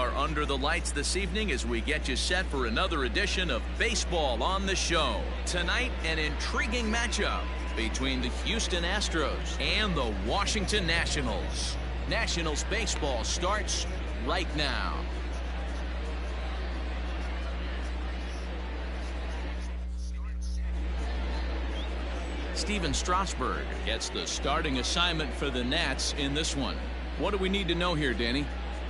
are under the lights this evening as we get you set for another edition of Baseball on the Show. Tonight, an intriguing matchup between the Houston Astros and the Washington Nationals. Nationals baseball starts right now. Steven Strasburg gets the starting assignment for the Nats in this one. What do we need to know here, Danny?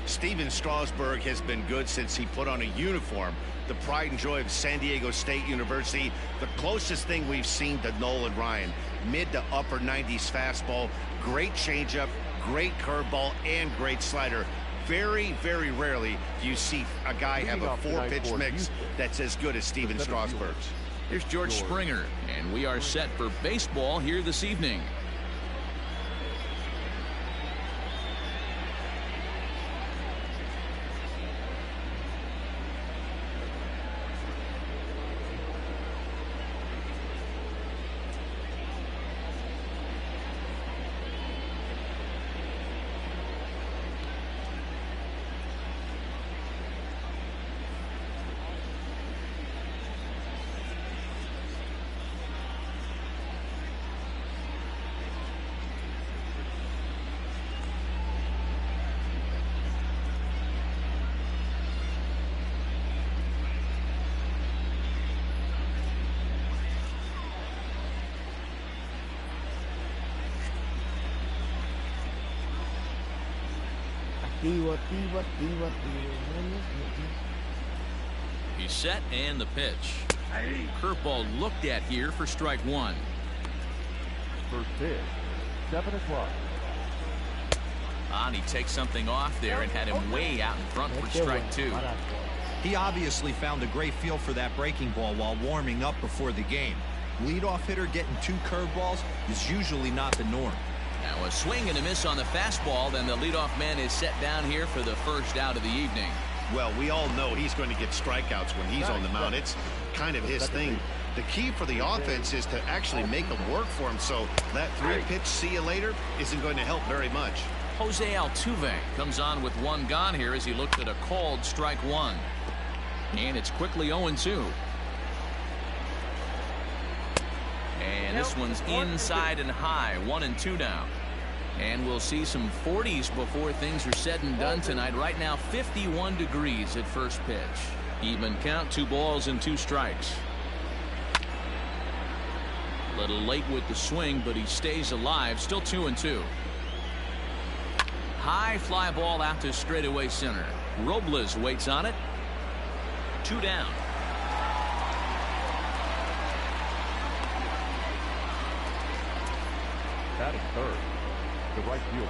Steven Strasburg has been good since he put on a uniform. The pride and joy of San Diego State University. The closest thing we've seen to Nolan Ryan. Mid to upper 90s fastball. Great changeup, great curveball, and great slider. Very, very rarely do you see a guy have a four-pitch mix that's as good as Steven Strasburg's. Here's George Springer, and we are set for baseball here this evening. He's set and the pitch. Curveball looked at here for strike one. First pitch, 7 o'clock. And he takes something off there and had him way out in front for strike two. He obviously found a great feel for that breaking ball while warming up before the game. Leadoff hitter getting 2 curveballs is usually not the norm. Now a swing and a miss on the fastball, then the leadoff man is set down here for the first out of the evening. Well, we all know he's going to get strikeouts when he's on the mound. It's kind of his thing. The key for the offense is to actually make them work for him, so that 3-pitch see you later isn't going to help very much. Jose Altuve comes on with 1 gone here as he looked at a called strike one. And it's quickly 0-2. And this one's inside and high, 1-2 now. And we'll see some 40s before things are said and done tonight. Right now 51 degrees at first pitch. Even count, 2 balls and 2 strikes. A little late with the swing, but he stays alive. Still 2-2. High fly ball out to straightaway center. Robles waits on it. 2 down. Batting third, the right fielder,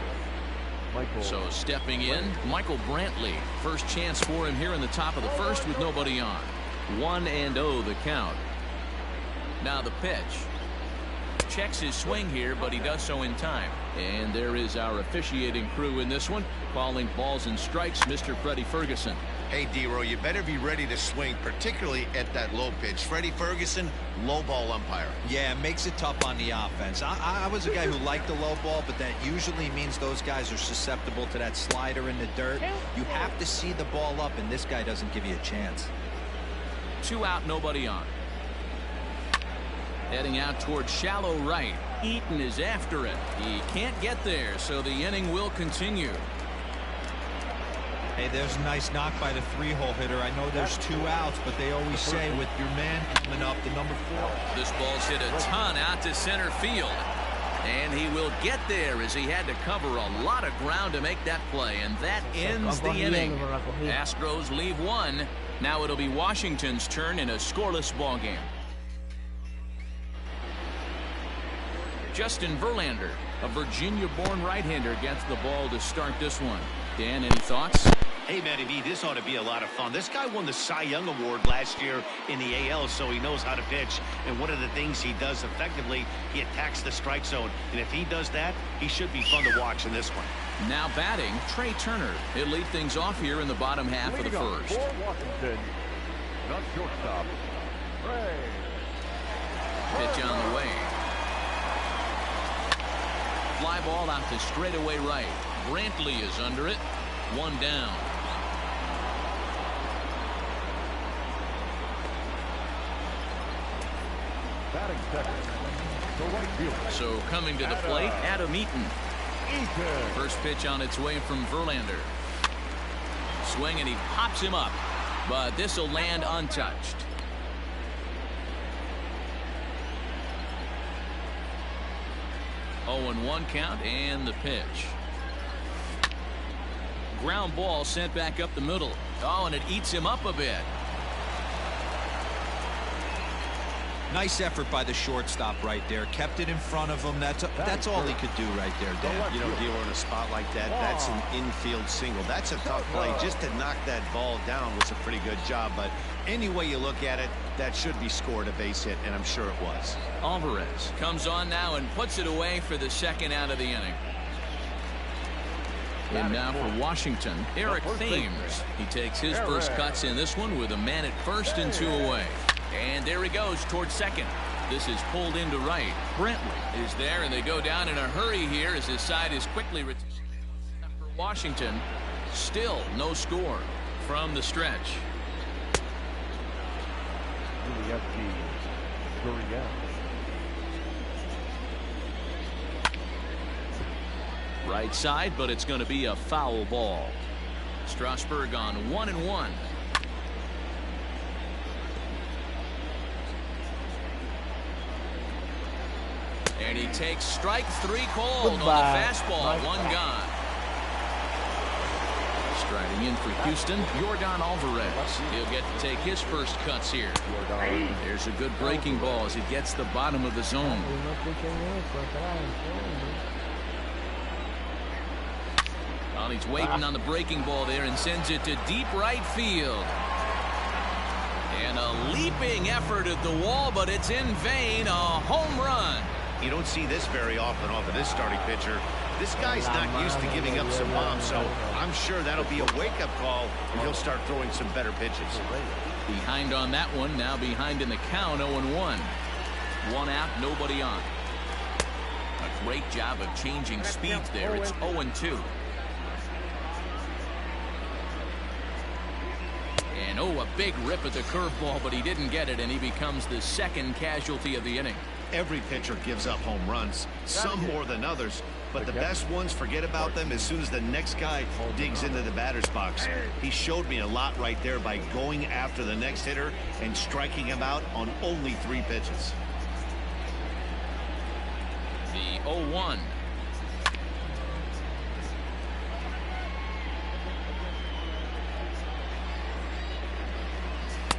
Michael. So stepping in, Michael Brantley. First chance for him here in the top of the first with nobody on. 1-0 the count. Now the pitch. Checks his swing here, but he does so in time. And there is our officiating crew in this one, calling balls and strikes, Mr. Freddie Ferguson. Hey, D-Row, you better be ready to swing, particularly at that low pitch. Freddie Ferguson, low ball umpire. Yeah, it makes it tough on the offense. I was a guy who liked the low ball, but that usually means those guys are susceptible to that slider in the dirt. You have to see the ball up, and this guy doesn't give you a chance. 2 out, nobody on. Heading out towards shallow right. Eaton is after it. He can't get there, so the inning will continue. Hey, there's a nice knock by the 3-hole hitter. I know there's 2 outs, but they always say with your man coming up, the number 4. This ball's hit a ton out to center field. And he will get there as he had to cover a lot of ground to make that play. And that ends the inning. Astros leave 1. Now it'll be Washington's turn in a scoreless ball game. Justin Verlander, a Virginia-born right-hander, gets the ball to start this one. Dan, any thoughts? Hey, Matty B, this ought to be a lot of fun. This guy won the Cy Young Award last year in the AL, so he knows how to pitch. And one of the things he does effectively, he attacks the strike zone. And if he does that, he should be fun to watch in this one. Now batting, Trey Turner. He'll lead things off here in the bottom half of the first. For Washington, not shortstop, Trey. Pitch on the way. Fly ball out to straightaway right. Brantley is under it. 1 down. Batting second, the right fielder. So coming to the plate, Adam Eaton. Eaton. First pitch on its way from Verlander. Swing, and he pops him up, but this will land untouched. Oh, and 1 count, and the pitch. Ground ball sent back up the middle. Oh, and it eats him up a bit. Nice effort by the shortstop right there. Kept it in front of him. That's all he could do right there, Dan. You know, dealer in a spot like that, that's an infield single. That's a tough play. Just to knock that ball down was a pretty good job. But any way you look at it, that should be scored a base hit, and I'm sure it was. Alvarez comes on now and puts it away for the second out of the inning. And now for Washington, Eric Thames. He takes his first cuts in this one with a man at first and 2 away. And there he goes towards second. This is pulled into right. Brantley is there, and they go down in a hurry here as his side is quickly retired. For Washington, still no score from the stretch. Right side, but it's going to be a foul ball. Strasburg on 1-1. And he takes strike 3 cold on the fastball. 1 gone. Striding in for Houston, Yordan Alvarez. He'll get to take his first cuts here. There's a good breaking ball as he gets the bottom of the zone. Well, he's waiting on the breaking ball there and sends it to deep right field. And a leaping effort at the wall, but it's in vain. A home run. You don't see this very often off of this starting pitcher. This guy's not used to giving up some bombs, so I'm sure that'll be a wake-up call, and he'll start throwing some better pitches. Behind on that one, now behind in the count, 0-1. 1 out, nobody on. A great job of changing speeds there. It's 0-2. And a big rip at the curveball, but he didn't get it, and he becomes the second casualty of the inning. Every pitcher gives up home runs, some more than others, but the best ones forget about them as soon as the next guy digs into the batter's box. He showed me a lot right there by going after the next hitter and striking him out on only 3 pitches. The 0-1.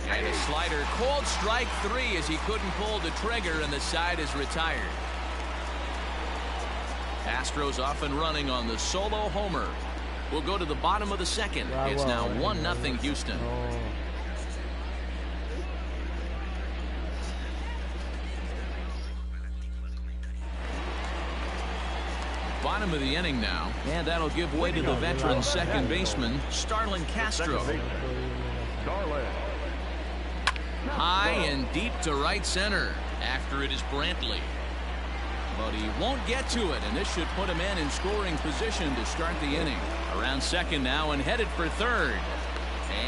And a slider, called strike 3 as he couldn't pull the trigger, and the side is retired. Astros off and running on the solo homer. We'll go to the bottom of the second. It's now 1-0 Houston. Bottom of the inning now, and that'll give way to the veteran second baseman, Starlin Castro. High and deep to right center. After it is Brantley. But he won't get to it, and this should put him in scoring position to start the inning. Around second now and headed for third.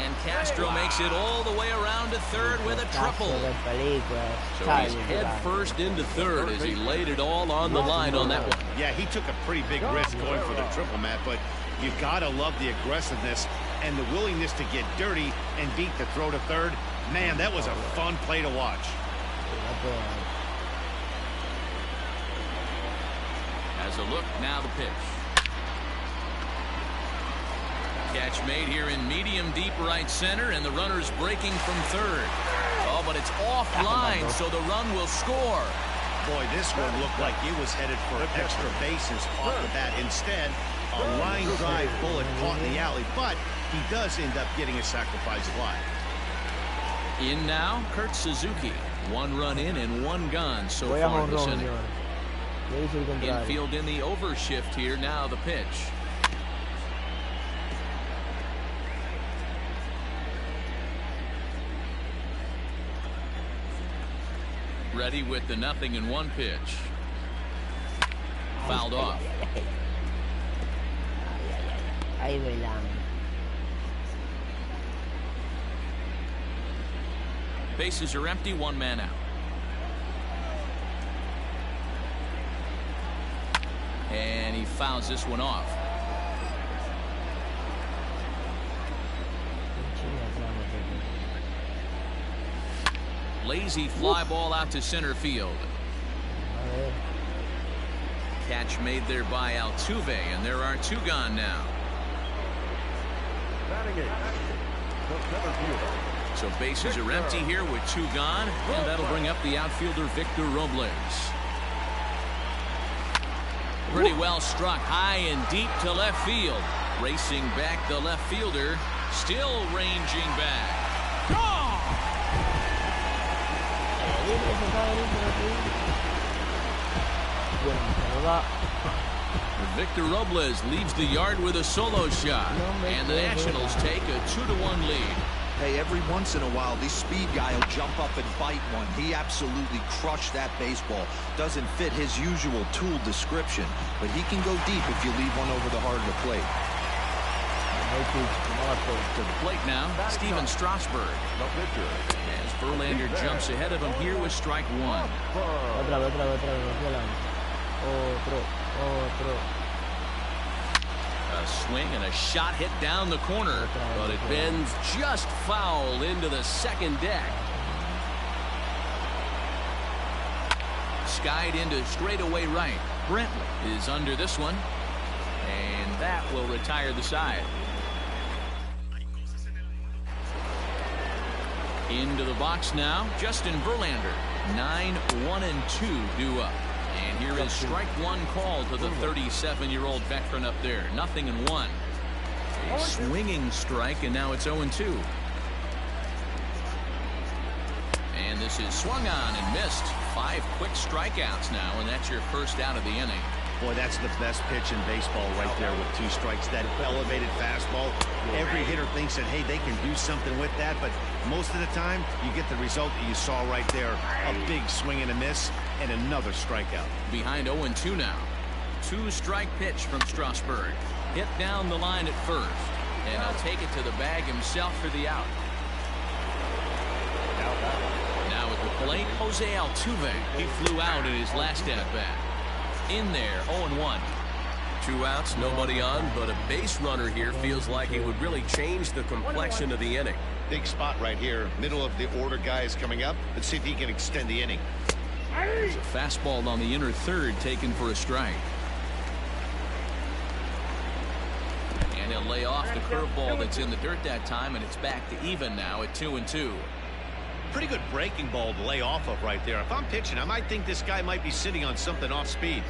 And Castro makes it all the way around to third with a triple. So he's head first into third as he laid it all on the line on that one. Yeah, he took a pretty big risk going for the triple, Matt, but you gotta love the aggressiveness and the willingness to get dirty and beat the throw to third. Man, that was a fun play to watch. As a look, now the pitch. Catch made here in medium deep right center, and the runner's breaking from third. Oh, but it's offline, so the run will score. Boy, this one looked like it was headed for extra bases off the bat. Instead, a line drive bullet caught in the alley, but he does end up getting a sacrifice fly. In now, Kurt Suzuki. 1 run in and 1 gone so far this inning. Infield in the overshift here. Now the pitch. Ready with the 0-1 pitch. Fouled off. Bases are empty, 1 man out. fouls this one off. Lazy fly ball out to center field. Catch made there by Altuve, and there are 2 gone now. So bases are empty here with 2 gone, and that'll bring up the outfielder Victor Robles. Pretty well struck high and deep to left field. Racing back the left fielder, still ranging back. Gone! Victor Robles leaves the yard with a solo shot, and the Nationals take a 2-1 lead. Hey, every once in a while, this speed guy will jump up and bite one. He absolutely crushed that baseball. Doesn't fit his usual tool description, but he can go deep if you leave one over the heart of the plate. To the plate now, Steven Strasburg. As Verlander jumps ahead of him here with strike 1. A swing and a shot hit down the corner, but it bends just foul into the second deck. Skied into straightaway right. Brantley is under this one, and that will retire the side. Into the box now, Justin Verlander. 9-1-2 due up. And here is strike 1 call to the 37-year-old veteran up there. 0-1. A swinging strike, and now it's 0-2. And this is swung on and missed. 5 quick strikeouts now, and that's your first out of the inning. Boy, that's the best pitch in baseball right there with 2 strikes. That elevated fastball. Every hitter thinks that, hey, they can do something with that, but most of the time you get the result that you saw right there. A big swing and a miss and another strikeout. Behind 0-2 now. 2-strike pitch from Strasburg. Hit down the line at first, and he'll take it to the bag himself for the out. Now at the plate, Jose Altuve. He flew out in his last at-bat. In there, 0-1. 2 outs, nobody on, but a base runner here feels like it would really change the complexion of the inning. Big spot right here. Middle of the order guy is coming up. Let's see if he can extend the inning. There's a fastball on the inner third taken for a strike. And he'll lay off the curveball that's in the dirt that time, and it's back to even now at 2-2. Pretty good breaking ball to lay off of right there. If I'm pitching, I might think this guy might be sitting on something off speed.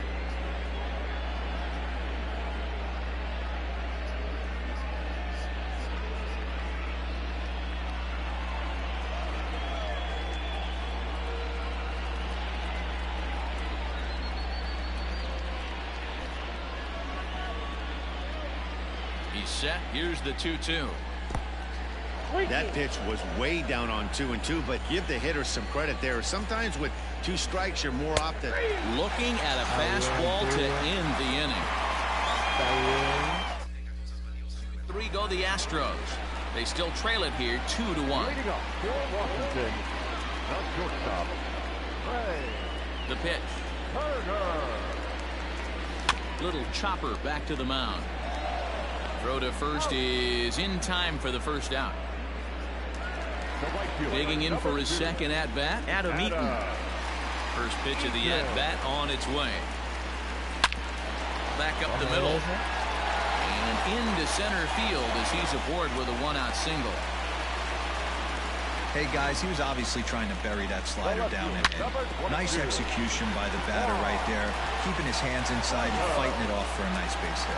He's set. Here's the 2-2. That pitch was way down on 2-2, but give the hitter some credit there. Sometimes with 2 strikes, you're more apt to. Looking at a fastball to end the inning. 3 go the Astros. They still trail it here 2-1. The pitch. Little chopper back to the mound. Throw to first is in time for the first out. Digging in for his second at-bat, Adam Eaton. First pitch of the at-bat on its way. Back up the middle. And into center field as he's aboard with a 1-out single. Hey, guys, he was obviously trying to bury that slider down and in. Nice execution by the batter right there. Keeping his hands inside and fighting it off for a nice base hit.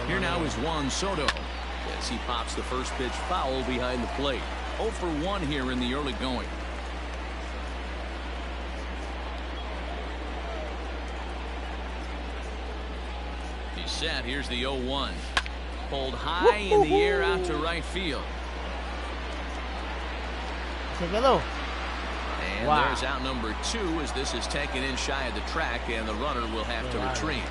Here now is Juan Soto as he pops the first pitch foul behind the plate. 0 for 1 here in the early going. He's set. Here's the 0-1. Pulled high in the air out to right field. And there's out number 2 as this is taken in shy of the track, and the runner will have to retreat.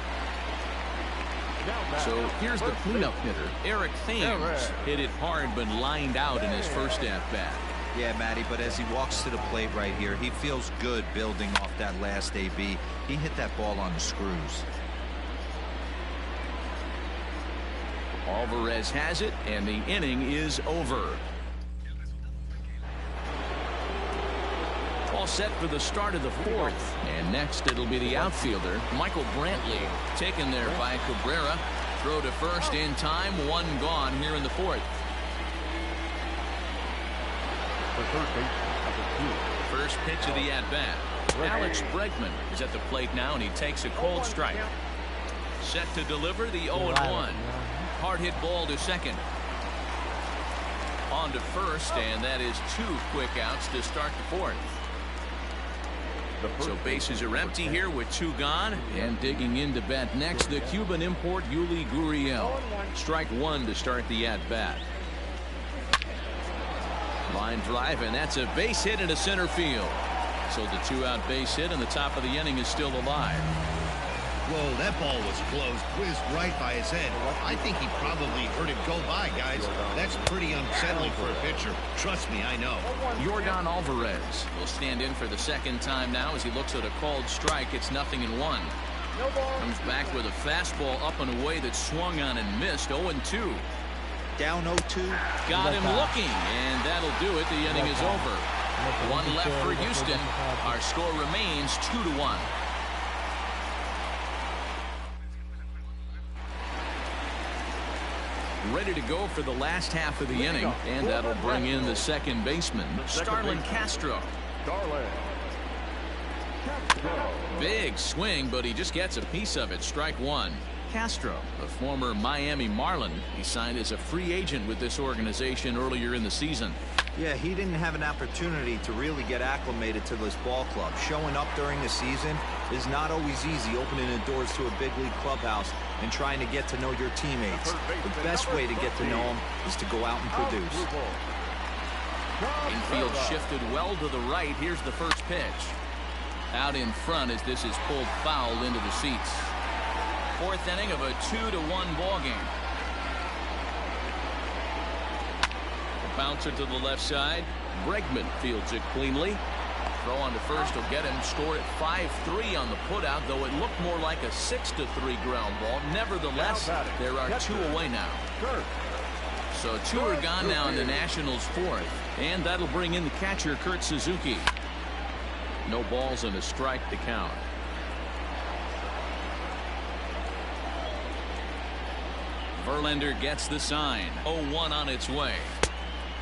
So here's the cleanup hitter, Eric Thames. Hit it hard but lined out in his first at-bat. Yeah, Matty, but as he walks to the plate right here, he feels good building off that last AB. He hit that ball on the screws. Alvarez has it, and the inning is over. All set for the start of the fourth. And next it'll be the outfielder, Michael Brantley, taken there by Cabrera. Throw to first in time, one gone here in the fourth. First pitch of the at-bat. Alex Bregman is at the plate now, and he takes a cold strike. Set to deliver the 0-1. Hard hit ball to second. On to first, and that is 2 quick outs to start the fourth. So bases are empty here with 2 gone. And digging in to bat next, the Cuban import Yuli Gurriel. Strike 1 to start the at-bat. Line drive, and that's a base hit into center field. So the 2-out base hit, and the top of the inning is still alive. Whoa, that ball was close, whizzed right by his head. I think he probably heard it go by, guys. That's pretty unsettling for a pitcher. Trust me, I know. Yordan Alvarez will stand in for the second time now as he looks at a called strike. It's 0-1. Comes back with a fastball up and away that swung on and missed. 0-2. Down 0-2. Got him looking, and that'll do it. The inning is over. 1 left for Houston. Our score remains 2-1. Ready to go for the last half of the inning, and that'll bring in the second baseman, Starlin Castro. Big swing, but he just gets a piece of it. Strike 1. Castro, a former Miami Marlin, he signed as a free agent with this organization earlier in the season. Yeah, he didn't have an opportunity to really get acclimated to this ball club. Showing up during the season is not always easy, opening the doors to a big league clubhouse and trying to get to know your teammates. The best way to get to know them is to go out and produce. Infield shifted well to the right. Here's the first pitch. Out in front as this is pulled foul into the seats. Fourth inning of a 2-1 ball game. Bouncer to the left side. Bregman fields it cleanly. Throw on to first will get him. Score at 5-3 on the putout, though it looked more like a 6-3 ground ball. Nevertheless, there are 2 away now. So 2 are gone now in the Nationals' fourth, and that'll bring in the catcher Kurt Suzuki. No balls and a strike to count. Verlander gets the sign. 0-1 on its way.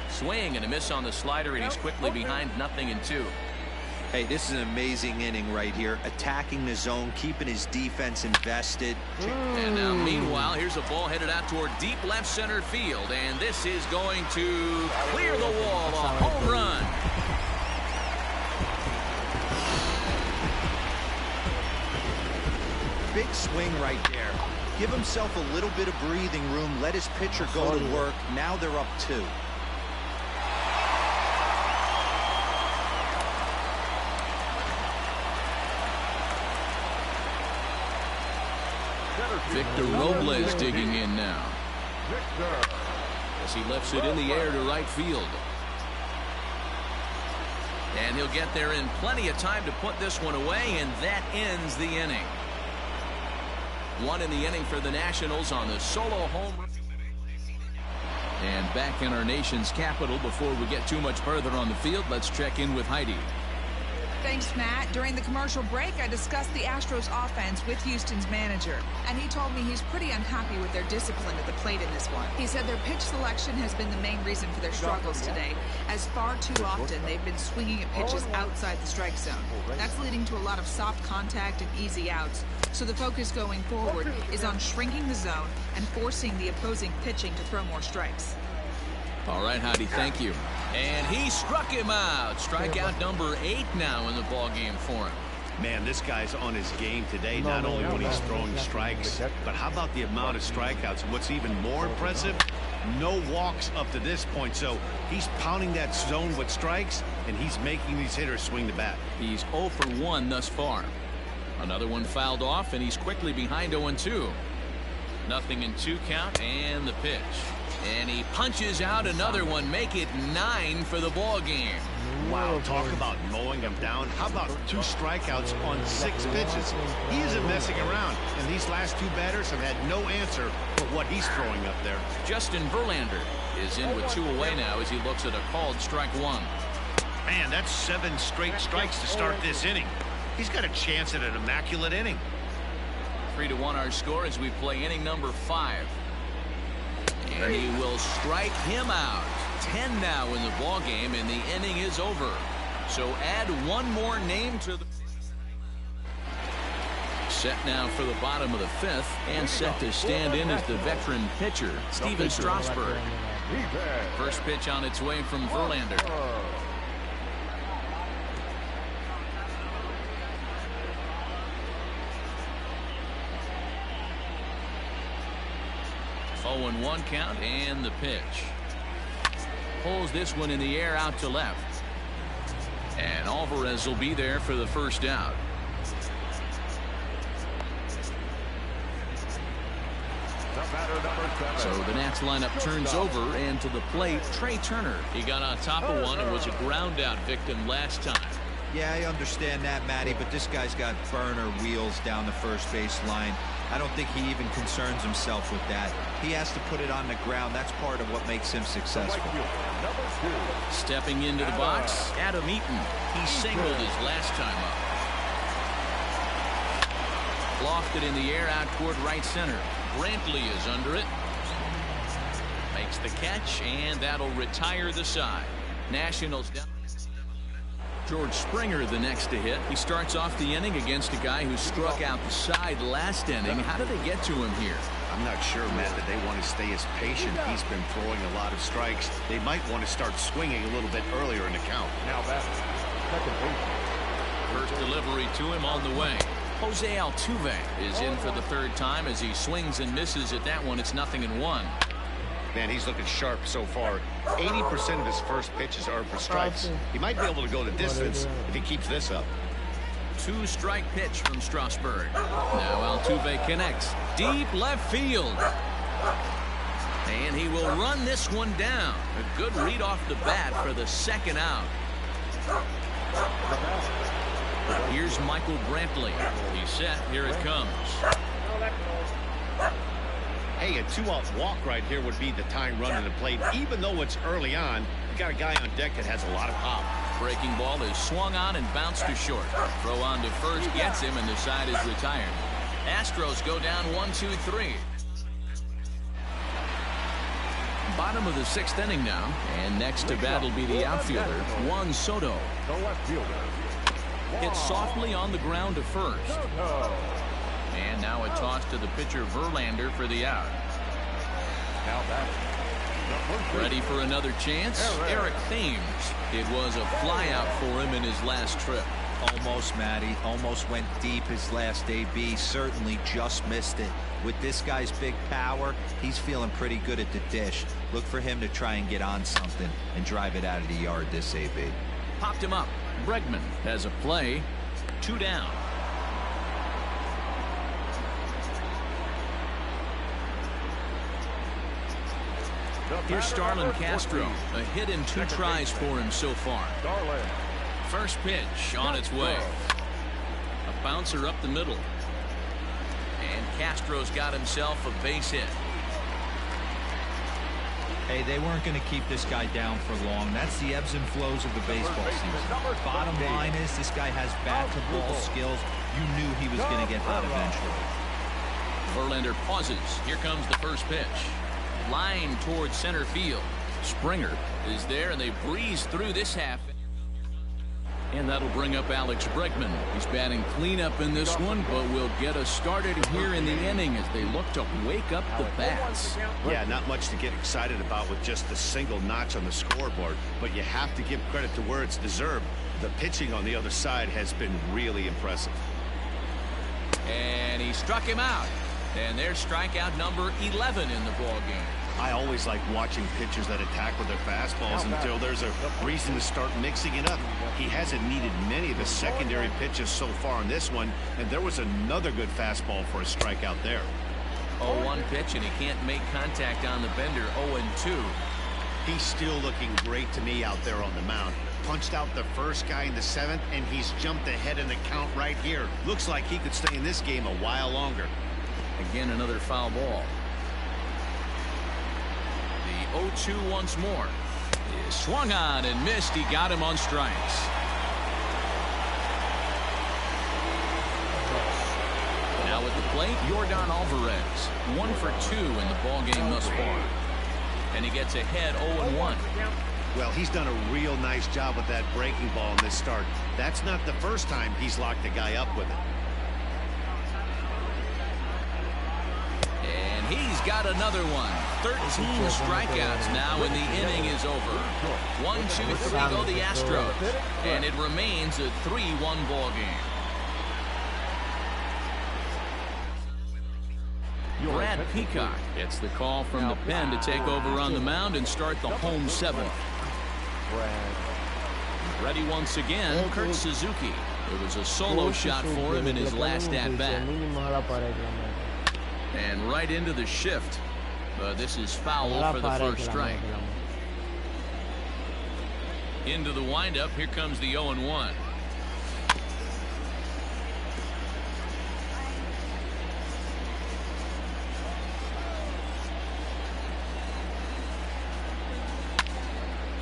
Swing and a miss on the slider, and he's quickly behind 0-2. Hey, this is an amazing inning right here. Attacking the zone, keeping his defense invested. And now, meanwhile, here's a ball headed out toward deep left center field, and this is going to clear the wall. A home run. Big swing right there. Give himself a little bit of breathing room. Let his pitcher go to work. Now they're up 2. Victor Robles digging in now. As he lifts it in the air to right field. And he'll get there in plenty of time to put this one away, and that ends the inning. 1 in the inning for the Nationals on the solo home run. And back in our nation's capital, before we get too much further on the field, let's check in with Heidi. Thanks, Matt. During the commercial break, I discussed the Astros offense with Houston's manager, and he told me he's pretty unhappy with their discipline at the plate in this one. He said their pitch selection has been the main reason for their struggles today, as far too often they've been swinging at pitches outside the strike zone. That's leading to a lot of soft contact and easy outs. So the focus going forward is on shrinking the zone and forcing the opposing pitching to throw more strikes. All right, Heidi, thank you. And he struck him out. Strikeout number 8 now in the ball game for him. Man, this guy's on his game today, not only when he's throwing strikes, but how about the amount of strikeouts? And what's even more impressive, no walks up to this point. So he's pounding that zone with strikes, and he's making these hitters swing the bat. He's 0 for 1 thus far. Another one fouled off, and he's quickly behind 0-2. 0-2 count, and the pitch. And he punches out another one, make it 9 for the ball game. Wow, talk about mowing him down. How about 2 strikeouts on 6 pitches? He isn't messing around, and these last 2 batters have had no answer for what he's throwing up there. Justin Verlander is in with 2 away now as he looks at a called strike 1. Man, that's 7 straight strikes to start this inning. He's got a chance at an immaculate inning. 3-1 our score as we play inning number 5. And he will strike him out. 10 now in the ball game, and the inning is over. So add 1 more name to the set now for the bottom of the 5th, and set to stand in as the veteran pitcher, Steven Strasburg. First pitch on its way from Verlander. And 1 count, and the pitch. Pulls this one in the air out to left. And Alvarez will be there for the first out. So the Nats lineup turns over, and to the plate, Trey Turner. He got on top of one and was a ground out victim last time. Yeah, I understand that, Matty, but this guy's got burner wheels down the first base line. I don't think he even concerns himself with that. He has to put it on the ground. That's part of what makes him successful. Stepping into the box, Adam Eaton. He singled his last time up. Lofted in the air out toward right center. Brantley is under it. Makes the catch, and that'll retire the side. Nationals down. George Springer the next to hit. He starts off the inning against a guy who struck out the side last inning. How did they get to him here? I'm not sure, Matt, that they want to stay as patient. He's been throwing a lot of strikes. They might want to start swinging a little bit earlier in the count. Now batting, second base. First delivery to him on the way. Jose Altuve is in for the 3rd time as he swings and misses at that one. It's 0-1. Man, he's looking sharp so far. 80% of his first pitches are for strikes. He might be able to go the distance if he keeps this up. 2-strike pitch from Strasburg. Now Altuve connects. Deep left field. And he will run this one down. A good read off the bat for the 2nd out. Here's Michael Brantley. He's set. Here it comes. Hey, a 2-out walk right here would be the time running the plate. Even though it's early on, you got a guy on deck that has a lot of pop. Breaking ball is swung on and bounced to short. Throw on to first gets him, and the side is retired. Astros go down 1-2-3. Bottom of the 6th inning now, and next to bat will be the outfielder, Juan Soto. The left fielder. Hits softly on the ground to first. And now a toss to the pitcher Verlander for the out. Now batting. Ready for another chance? Eric Thames. It was a flyout for him in his last trip. Almost, Matty. Almost went deep his last AB. Certainly just missed it. With this guy's big power, he's feeling pretty good at the dish. Look for him to try and get on something and drive it out of the yard this AB. Popped him up. Bregman has a play. 2 down. Here's Starlin Castro. A hit in 2 tries for him so far. First pitch on its way. A bouncer up the middle. And Castro's got himself a base hit. Hey, they weren't going to keep this guy down for long. That's the ebbs and flows of the baseball season. Bottom line is this guy has bat-to-ball skills. You knew he was going to get hot eventually. Verlander pauses. Here comes the first pitch. Line towards center field. Springer is there, and they breeze through this half. And that'll bring up Alex Bregman. He's batting cleanup in this one, but will get us started here in the inning as they look to wake up the bats. Yeah, not much to get excited about with just a single notch on the scoreboard, but you have to give credit to where it's deserved. The pitching on the other side has been really impressive. And he struck him out. And there's strikeout number 11 in the ball game. I always like watching pitchers that attack with their fastballs until there's a reason to start mixing it up. He hasn't needed many of the secondary pitches so far in this one, and there was another good fastball for a strikeout there. 0-1 pitch, and he can't make contact on the bender. 0-2. He's still looking great to me out there on the mound. Punched out the first guy in the 7th, and he's jumped ahead in the count right here. Looks like he could stay in this game a while longer. Again, another foul ball. The 0-2 once more. He swung on and missed. He got him on strikes. Now at the plate, Yordan Alvarez. 1 for 2 in the ballgame thus far. And he gets ahead 0-1. Well, he's done a real nice job with that breaking ball in this start. That's not the first time he's locked a guy up with it. And he's got another one. 13 strikeouts now, and the inning is over. 1-2-3 go the Astros. And it remains a 3-1 ball game. Brad Peacock gets the call from the pen to take over on the mound and start the home 7th. Ready once again, Kurt Suzuki. It was a solo shot for him in his last at-bat. And right into the shift. This is foul for the first strike. Into the windup. Here comes the 0-1.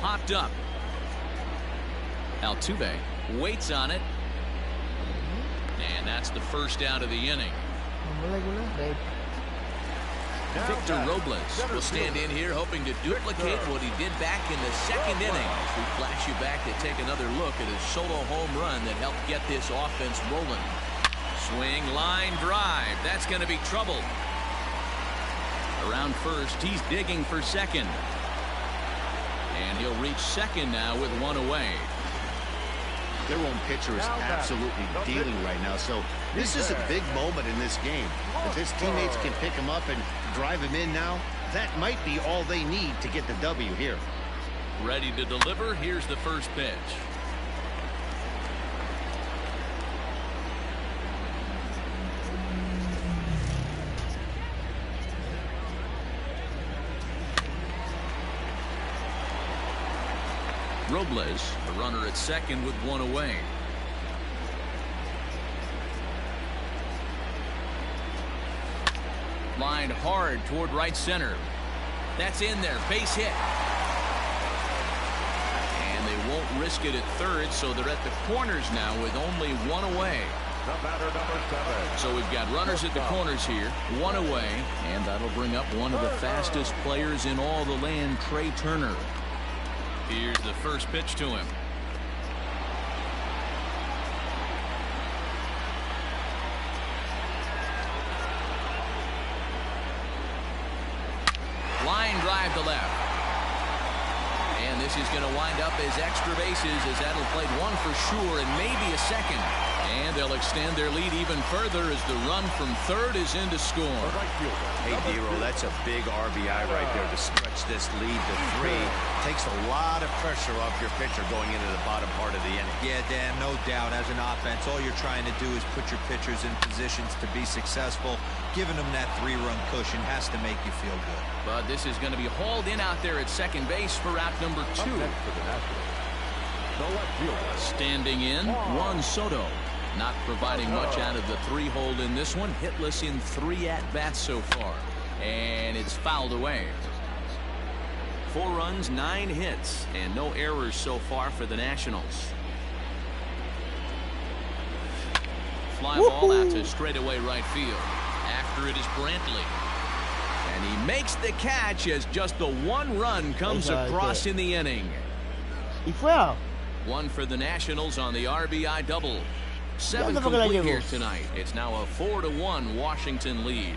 Popped up. Altuve waits on it. And that's the first out of the inning. Victor Robles will stand in here hoping to duplicate what he did back in the 2nd inning. As we flash you back to take another look at his solo home run that helped get this offense rolling. Swing, line, drive. That's going to be trouble. Around first, he's digging for second. And he'll reach second now with 1 away. Their own pitcher is absolutely dealing right now, so this is a big moment in this game. If his teammates can pick him up and drive him in now, that might be all they need to get the W here. Ready to deliver. Here's the first pitch. Robles, a runner at second with 1 away. Lined hard toward right center. That's in there. Base hit. And they won't risk it at third, so they're at the corners now with only 1 away. So we've got runners at the corners here, 1 away, and that'll bring up one of the fastest players in all the land, Trey Turner. Here's the first pitch to him. Line drive to left. And this is going to wind up as extra bases as that'll play 1 for sure and maybe a second. And they'll extend their lead even further as the run from third is in to score. Hey, Dero, that's a big RBI right there to stretch this lead to 3. Takes a lot of pressure off your pitcher going into the bottom part of the inning. Yeah, Dan, no doubt. As an offense, all you're trying to do is put your pitchers in positions to be successful. Giving them that 3-run cushion has to make you feel good. But this is going to be hauled in out there at second base for out number 2. Standing in, Juan Soto. Not providing much out of the 3-hole in this one. Hitless in 3 at-bats so far. And it's fouled away. 4 runs, 9 hits, and no errors so far for the Nationals. Fly ball out to straightaway right field. After it is Brantley. And he makes the catch as just the 1 run comes across in the inning. 1 for the Nationals on the RBI double. 7 complete here tonight. It's now a 4-1 Washington lead.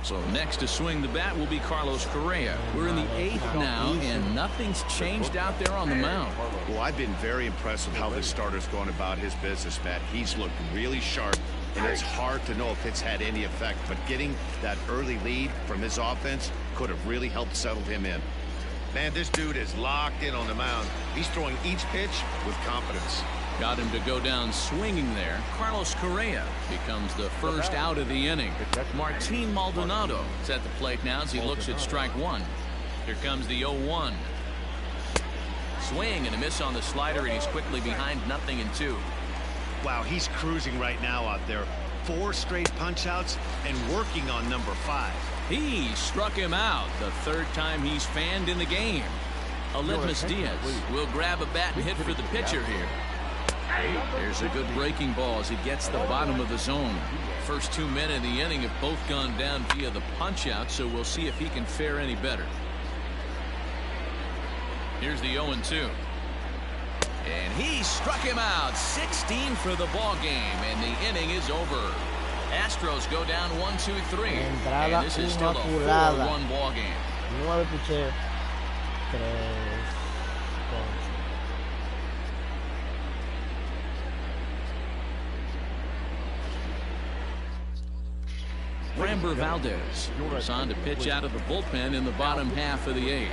So next to swing the bat will be Carlos Correa. We're in the 8th now, and nothing's changed out there on the mound. Well, I've been very impressed with how this starter's going about his business, Matt. He's looked really sharp, and it's hard to know if it's had any effect. But getting that early lead from his offense could have really helped settle him in. Man, this dude is locked in on the mound. He's throwing each pitch with confidence. Got him to go down swinging there. Carlos Correa becomes the first out of the inning. Martin Maldonado is at the plate now as he looks at strike one. Here comes the 0-1. Swing and a miss on the slider, and he's quickly behind 0-2. Wow, he's cruising right now out there. 4 straight punch-outs and working on number 5. He struck him out the 3rd time he's fanned in the game. Aledmus Diaz will grab a bat and hit for the pitcher here. There's a good breaking ball as he gets the bottom of the zone. First 2 men in the inning have both gone down via the punch-out, so we'll see if he can fare any better. Here's the 0-2. And he struck him out. 16 for the ball game, and the inning is over. Astros go down 1-2-3, and this is still a 4-1 ball game. 9 picheos, 3 ponches. Framber Valdez was on to pitch out of the bullpen in the bottom half of the 8th.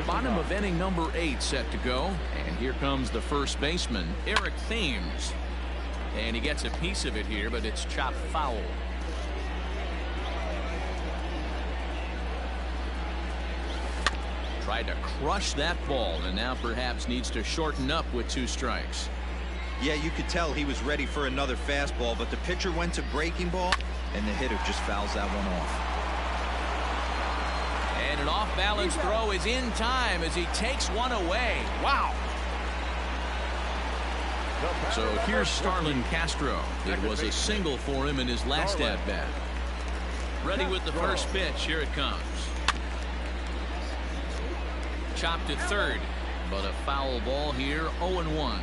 Bottom of inning number 8 set to go, and here comes the first baseman, Eric Thames. And he gets a piece of it here, but it's chopped foul. Tried to crush that ball, and now perhaps needs to shorten up with 2 strikes. Yeah, you could tell he was ready for another fastball, but the pitcher went to breaking ball, and the hitter just fouls that one off. And an off-balance throw is in time as he takes one away. Wow. So here's Starlin Castro. It was a single for him in his last at-bat. Ready with the first pitch. Here it comes. Chopped to 3rd, but a foul ball here. 0-1.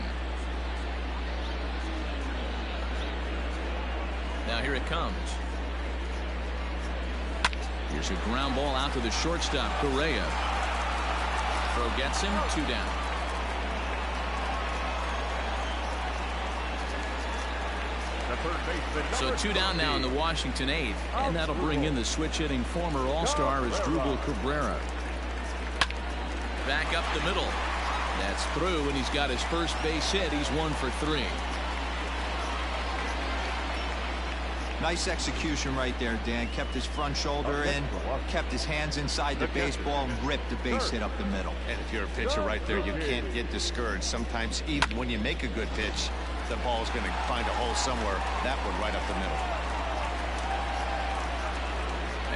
Now here it comes. Here's a ground ball out to the shortstop, Correa. Throw gets him. 2 down. So 2 down now in the Washington 8th, and that'll bring in the switch-hitting former All-Star Asdrubal Cabrera. Back up the middle. That's through, and he's got his first base hit. He's 1 for 3. Nice execution right there, Dan. Kept his front shoulder in, kept his hands inside the baseball, and ripped the base hit up the middle. And if you're a pitcher right there, you can't get discouraged. Sometimes even when you make a good pitch, the ball's going to find a hole somewhere. That one right up the middle.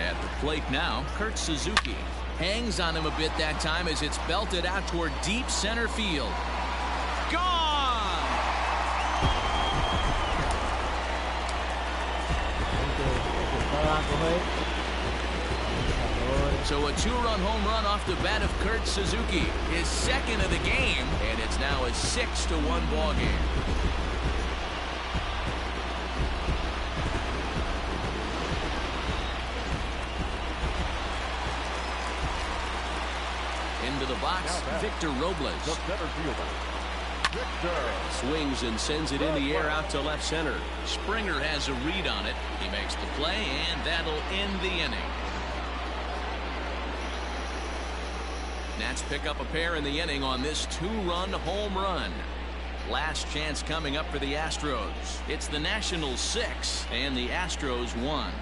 At the plate now, Kurt Suzuki hangs on him a bit that time as it's belted out toward deep center field. Gone! So a 2-run home run off the bat of Kurt Suzuki, his 2nd of the game, and it's now a 6-1 ball game. Into the box, Victor Robles. Swings and sends it in the air out to left center. Springer has a read on it. He makes the play, and that'll end the inning. Nats pick up a pair in the inning on this 2-run home run. Last chance coming up for the Astros. It's the Nationals 6 and the Astros 1.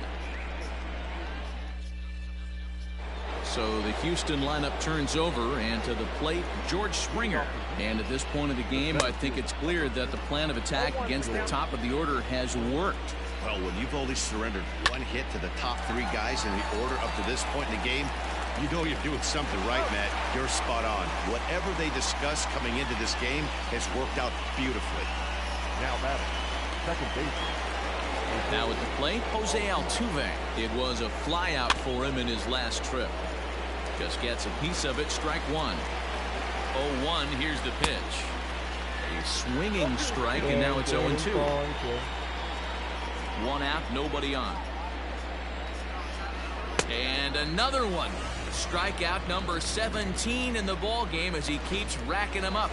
So the Houston lineup turns over, and to the plate, George Springer. And at this point of the game, I think it's clear that the plan of attack against the top of the order has worked. Well, when you've only surrendered 1 hit to the top 3 guys in the order up to this point in the game, you know you're doing something right, Matt. You're spot on. Whatever they discussed coming into this game has worked out beautifully. Now batting, second baseman. Now at the plate, Jose Altuve. It was a flyout for him in his last trip. Just gets a piece of it. Strike 1. 0-1. Here's the pitch. A swinging strike, and now it's 0-2. 1 out, nobody on. And another one. Strikeout number 17 in the ball game as he keeps racking them up.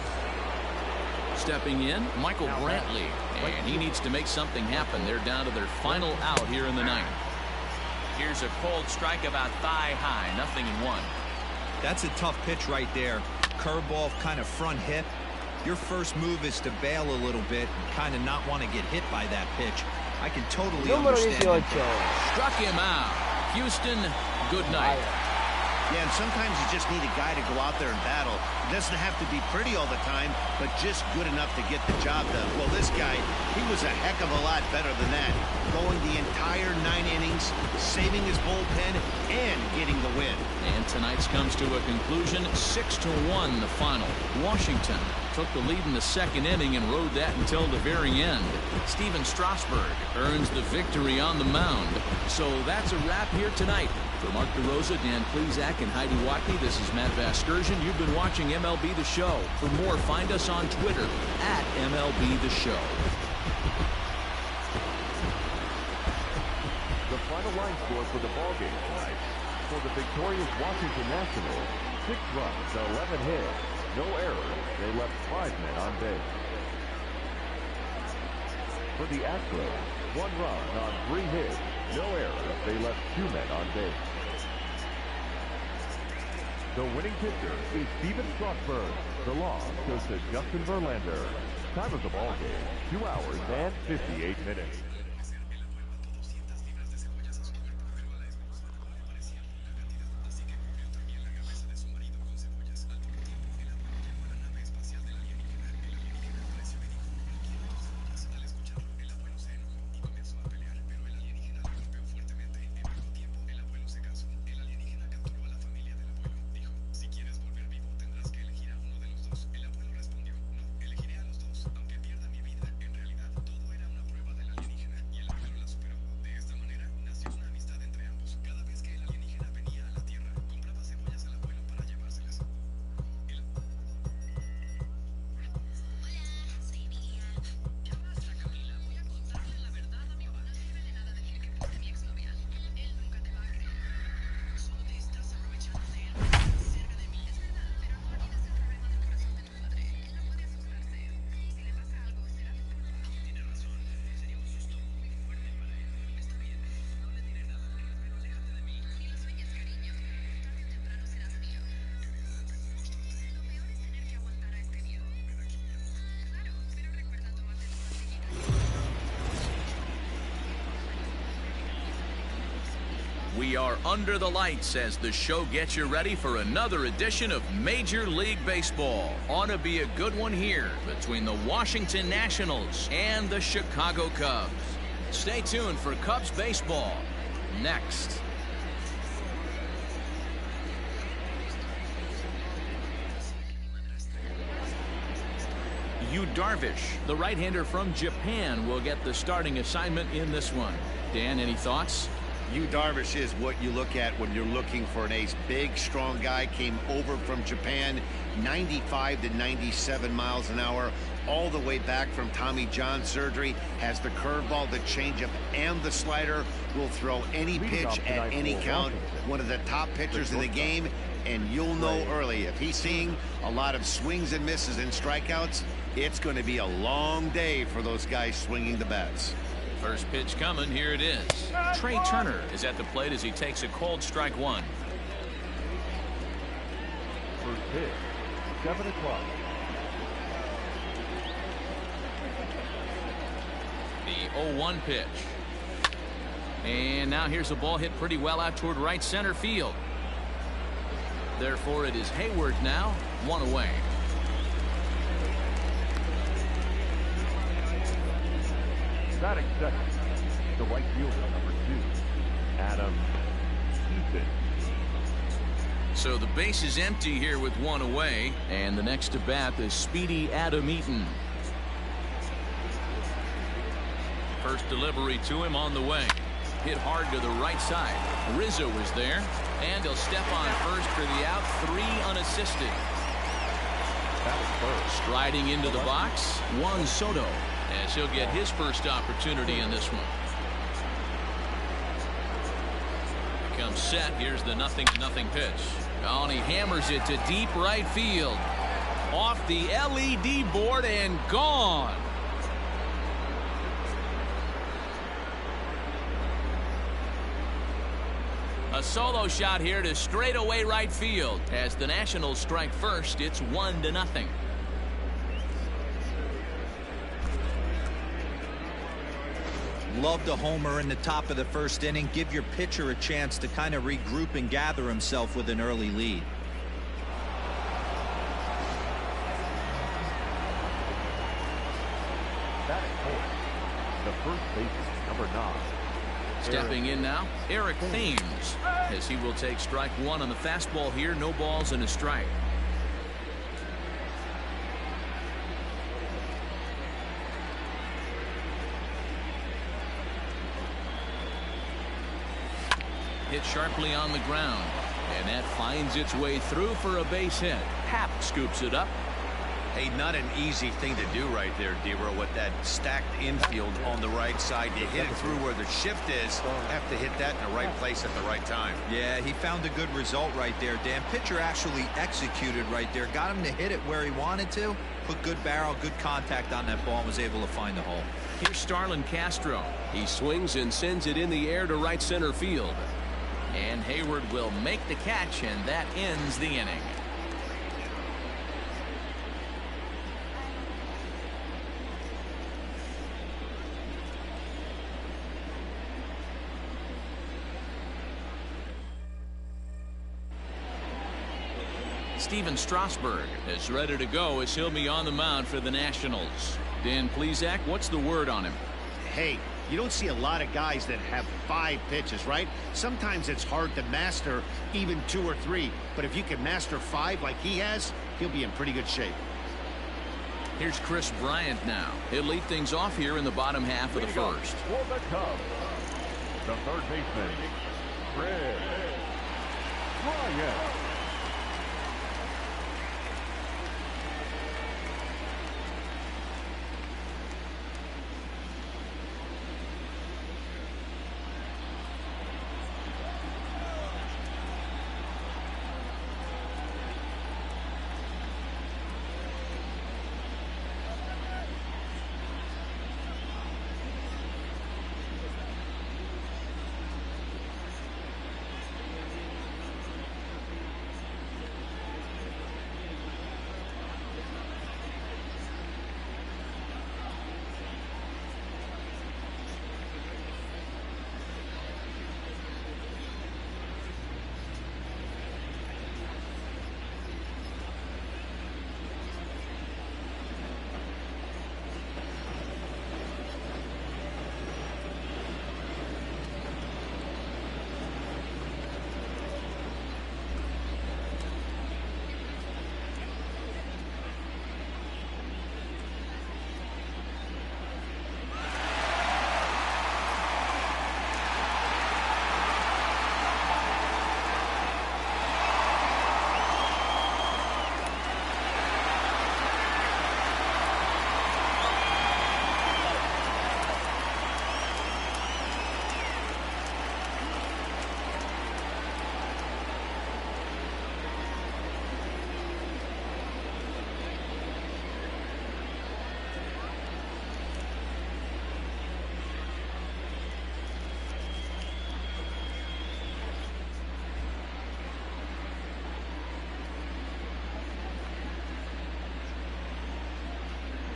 Stepping in, Michael Brantley, and he needs to make something happen. They're down to their final out here in the 9th. Here's a cold strike about thigh high, 0-1. That's a tough pitch right there. Curveball, kind of front hip. Your first move is to bail a little bit and kind of not want to get hit by that pitch. I can totally Número understand 18. Struck him out. Houston, good night. Yeah, and sometimes you just need a guy to go out there and battle. It doesn't have to be pretty all the time, but just good enough to get the job done. Well, this guy, he was a heck of a lot better than that. Going the entire 9 innings, saving his bullpen, and getting the win. And tonight's comes to a conclusion, 6-1 the final. Washington took the lead in the second inning and rode that until the very end. Steven Strasburg earns the victory on the mound. So that's a wrap here tonight. For Mark DeRosa, Dan Plezak, and Heidi Watney, this is Matt Vasgersian. You've been watching MLB The Show. For more, find us on Twitter at MLB The Show. The final line score for the ballgame tonight. For the victorious Washington Nationals, 6 runs, 11 hits, no errors. They left 5 men on base. For the Astros, 1 run on 3 hits, no errors. They left 2 men on base. The winning pitcher is Steven Strasburg. The loss goes to Justin Verlander. Time of the ball game, 2 hours and 58 minutes. We are under the lights as the show gets you ready for another edition of Major League Baseball. Ought to be a good one here between the Washington Nationals and the Chicago Cubs. Stay tuned for Cubs baseball next. Yu Darvish, the right-hander from Japan, will get the starting assignment in this one. Dan, any thoughts? Yu Darvish is what you look at when you're looking for an ace. Big, strong guy, came over from Japan, 95 to 97 miles an hour, all the way back from Tommy John surgery, has the curveball, the changeup, and the slider, will throw any pitch at any count. One of the top pitchers in the game, and you'll know early, if he's seeing a lot of swings and misses and strikeouts, it's going to be a long day for those guys swinging the bats. First pitch coming, here it is. Trey Turner is at the plate as he takes a cold strike one. First pitch, 7 o'clock. The 0-1 pitch. And now here's a ball hit pretty well out toward right center field. Therefore, it is Hayward now, 1 away. Batting second, the right fielder, number 2, Adam Eaton. So the base is empty here with 1 away, and the next to bat is speedy Adam Eaton. First delivery to him on the way. Hit hard to the right side. Rizzo is there, and he'll step on first for the out. 3 unassisted. That was first. Striding into the box, Juan Soto, as he'll get his first opportunity in this one. Becomes set. Here's the 0-0 pitch. Oh, and he hammers it to deep right field. Off the LED board and gone. A A solo shot here to straightaway right field. As the Nationals strike first, it's 1-0. Love the homer in the top of the first inning. Give your pitcher a chance to kind of regroup and gather himself with an early lead. Batting fourth, the first baseman, number 9. Stepping in now, Eric Thames, as he will take strike one on the fastball here. No balls and a strike. Hit sharply on the ground, and that finds its way through for a base hit. Happ scoops it up. Hey, not an easy thing to do right there, D-Row, with that stacked infield on the right side. You hit it through where the shift is. Have to hit that in the right place at the right time. Yeah, he found a good result right there, Dan. Pitcher actually executed right there. Got him to hit it where he wanted to. Put good barrel, good contact on that ball, and was able to find the hole. Here's Starlin Castro. He swings and sends it in the air to right center field. And Hayward will make the catch, and that ends the inning. Steven Strasburg is ready to go as he'll be on the mound for the Nationals. Dan Plesac, what's the word on him? Hey, you don't see a lot of guys that have 5 pitches, right? Sometimes it's hard to master even 2 or 3. But if you can master 5 like he has, he'll be in pretty good shape. Here's Chris Bryant now. He'll lead things off here in the bottom half of the first. For the Cubs, the third baseman, Grande. Bryant.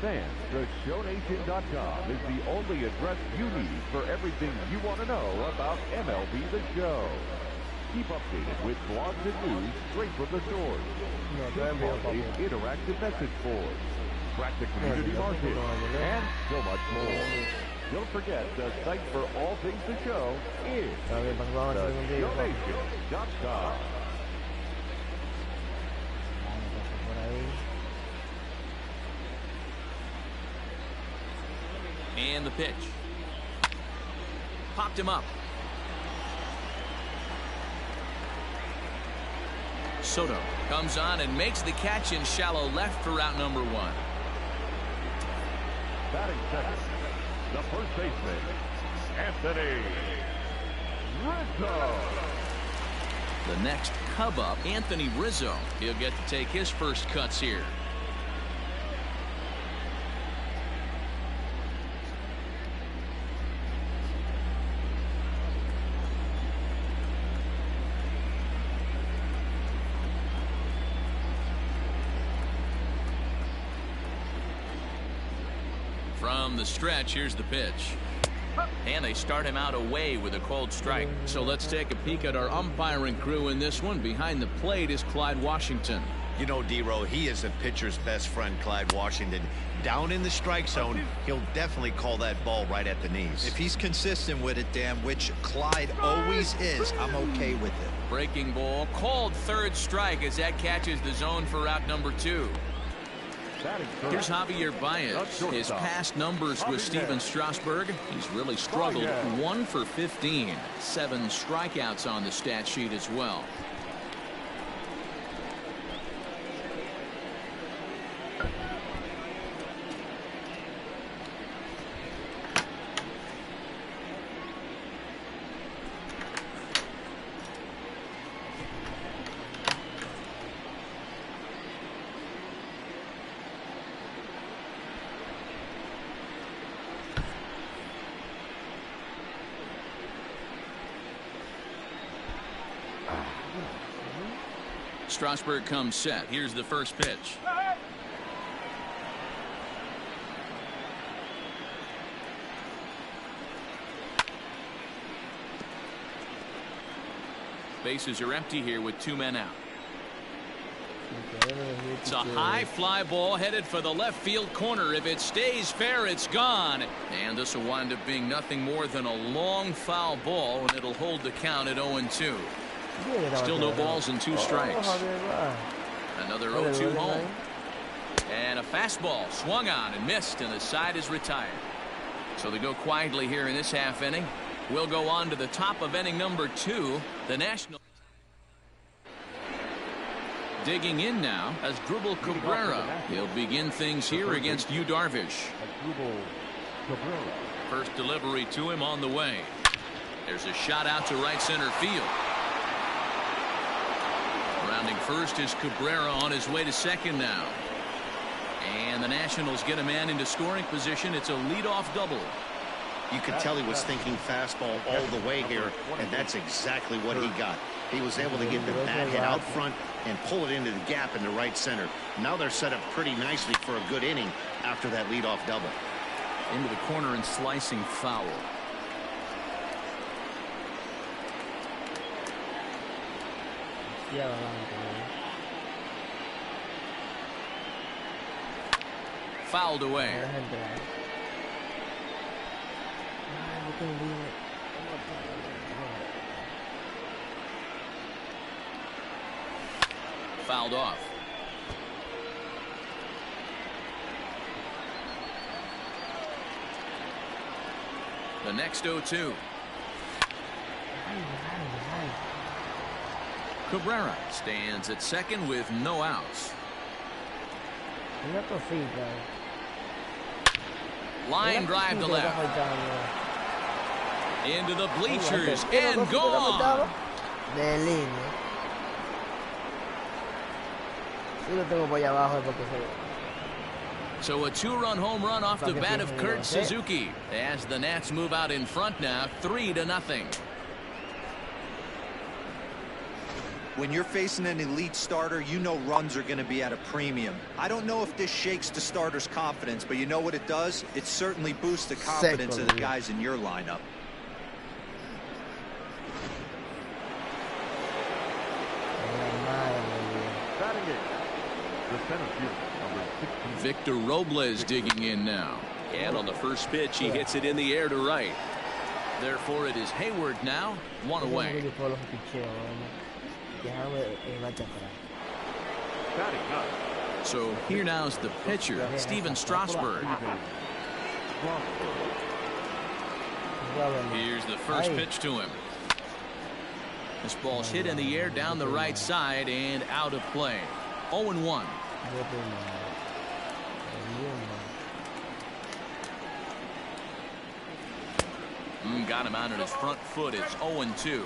Fans, TheShowNation.com is the only address you need for everything you want to know about MLB The Show. Keep updated with blogs and news straight from the source. Interactive message boards, track the community market, and so much more. Don't forget, the site for all things The Show is TheShowNation.com. And the pitch. Popped him up. Soto comes on and makes the catch in shallow left for out number 1. Batting second, the first baseman, Anthony Rizzo. The next Cub up, Anthony Rizzo. He'll get to take his first cuts here. From the stretch, here's the pitch. And they start him out away with a cold strike. So let's take a peek at our umpiring crew in this one. Behind the plate is Clyde Washington. You know, D-Row, he is a pitcher's best friend, Clyde Washington. Down in the strike zone, he'll definitely call that ball right at the knees. If he's consistent with it, Dan, which Clyde always is, I'm okay with it. Breaking ball, called third strike as that catches the zone for out number 2. Here's Javier Baez. His past numbers with Steven Strasburg. He's really struggled. 1 for 15. 7 strikeouts on the stat sheet as well. Strasburg comes set. Here's the first pitch. Bases are empty here with 2 men out. It's a high fly ball headed for the left field corner. If it stays fair, it's gone. And this will wind up being nothing more than a long foul ball, and it'll hold the count at 0-2. Still no balls and 2 strikes. Another 0-2 home. And a fastball swung on and missed, and the side is retired. So they go quietly here in this half inning. We'll go on to the top of inning number 2. The National digging in now as Dribble Cabrera. He'll begin things here against Yu Darvish. First delivery to him on the way. There's a shot out to right center field. Rounding first is Cabrera on his way to second now. And the Nationals get a man into scoring position. It's a leadoff double. You could tell he was thinking fastball all the way here, and that's exactly what he got. He was able to get the bat hit out front and pull it into the gap in the right center. Now they're set up pretty nicely for a good inning after that leadoff double. Into the corner and slicing foul. Fouled away. Fouled off. The next 0-2. Cabrera stands at second with no outs. Line drive to left. Into the bleachers and gone. So a 2-run home run off the bat of Kurt Suzuki as the Nats move out in front now 3-0. When you're facing an elite starter, you know runs are going to be at a premium. I don't know if this shakes the starter's confidence, but you know what it does? It certainly boosts the confidence of the guys in your lineup. Victor Robles digging in now. And on the first pitch, he hits it in the air to right. Therefore, it is Hayward now, 1 away. So here now is the pitcher, Steven Strasburg. Here's the first pitch to him. This ball's hit in the air down the right side and out of play. 0-1. Got him out on his front foot. It's 0-2.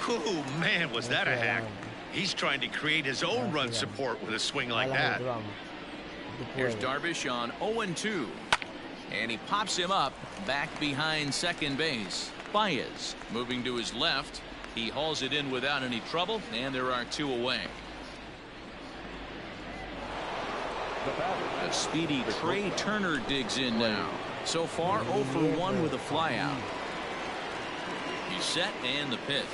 Oh, man, was that a hack. He's trying to create his own run support with a swing like that. Here's Darvish on 0-2. And he pops him up back behind second base. Baez moving to his left. He hauls it in without any trouble, and there are 2 away. The batter. A speedy Trey Turner digs in now. So far 0 for 1 with a flyout. He's set and the pitch.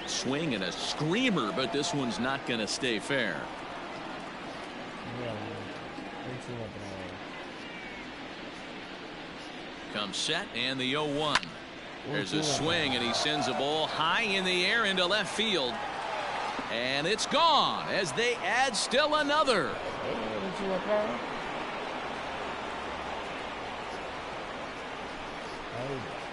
Swing and a screamer, but this one's not going to stay fair. Comes set and the 0-1. There's a swing and he sends a ball high in the air into left field. And it's gone as they add still another.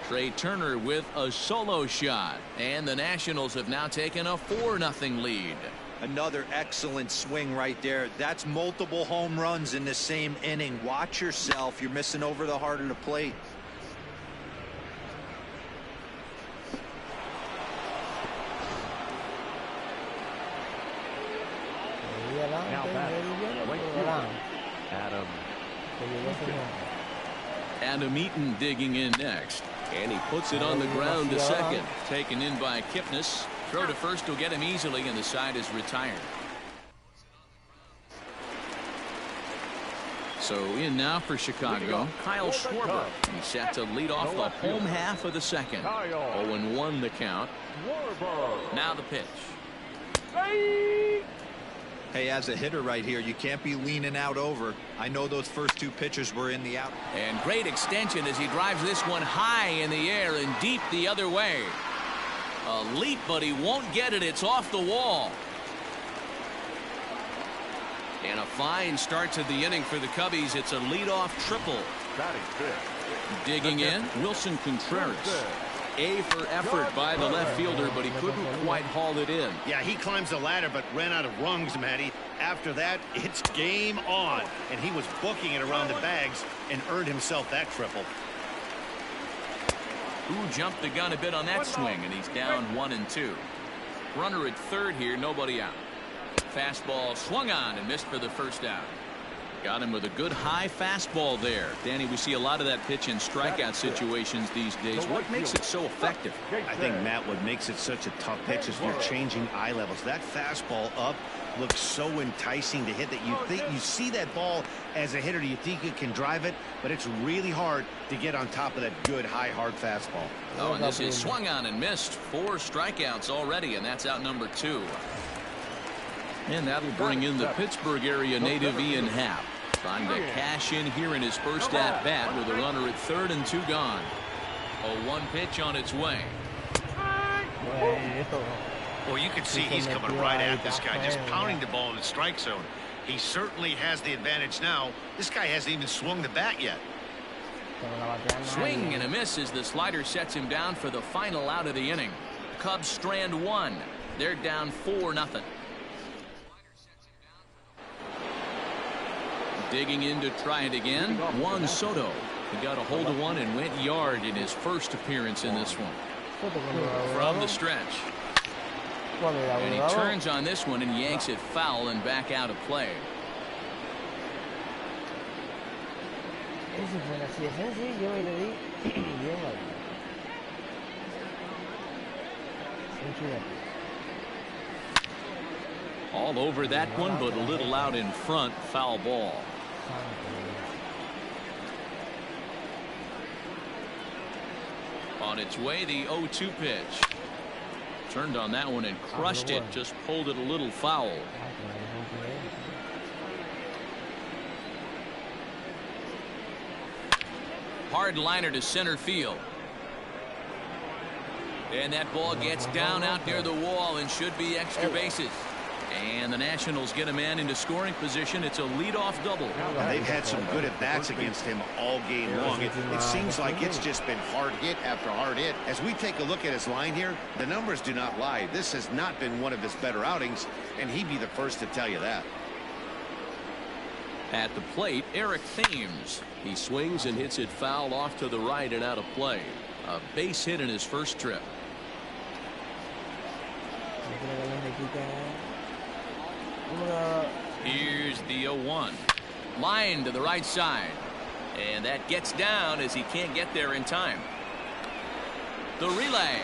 Trey Turner with a solo shot, and the Nationals have now taken a 4-0 lead. Another excellent swing right there. That's multiple home runs in the same inning. Watch yourself. You're missing over the heart of the plate. Now Adam Eaton digging in next. And he puts it on the ground to second. Taken in by Kipnis. Throw to first will get him easily, and the side is retired. So in now for Chicago, Kyle Schwarber. He's set to lead off the home half of the second. 0-1 the count. Now the pitch. Hey, as a hitter right here, you can't be leaning out over. I know those first two pitches were in the out. And great extension as he drives this one high in the air and deep the other way. A leap, but he won't get it. It's off the wall. And a fine start to the inning for the Cubbies. It's a leadoff triple. Digging in, Wilson Contreras. A for effort by the left fielder, but he couldn't quite haul it in. Yeah, he climbs the ladder but ran out of rungs, Matty. After that, it's game on, and he was booking it around the bags and earned himself that triple. Who jumped the gun a bit on that swing, and he's down 1-2. Runner at third here, nobody out. Fastball swung on and missed for the first out. Got him with a good high fastball there. Danny, we see a lot of that pitch in strikeout situations these days. What makes it so effective? I think, Matt, what makes it such a tough pitch is you're changing eye levels. That fastball up looks so enticing to hit that you think you see that ball as a hitter. You think you can drive it, but it's really hard to get on top of that good high hard fastball. Oh, and this is swung on and missed. 4 strikeouts already, and that's out number 2. And that'll bring in the Pittsburgh area native Ian Happ. Trying to cash in here in his first at-bat with a runner at third and 2 gone. A 1 pitch on its way. Well, you can see he's coming right at this guy, just pounding the ball in the strike zone. He certainly has the advantage now. This guy hasn't even swung the bat yet. Swing and a miss as the slider sets him down for the final out of the inning. Cubs strand 1. They're down 4-0. Digging in to try it again. Juan Soto. He got a hold of one and went yard in his first appearance in this one. From the stretch. And he turns on this one and yanks it foul and back out of play. All over that one, but a little out in front. Foul ball. On its way, the 0-2 pitch. Turned on that one and crushed it. Just pulled it a little foul. Hard liner to center field. And that ball gets down out near the wall and should be extra bases. And the Nationals get a man into scoring position. It's a leadoff double. And they've had some good at-bats against him all game long. It seems like it's just been hard hit after hard hit. As we take a look at his line here, the numbers do not lie. This has not been one of his better outings, and he'd be the first to tell you that. At the plate, Eric Thames. He swings and hits it foul off to the right and out of play. A base hit in his first trip. Here's the 0-1. Line to the right side. And that gets down as he can't get there in time. The relay.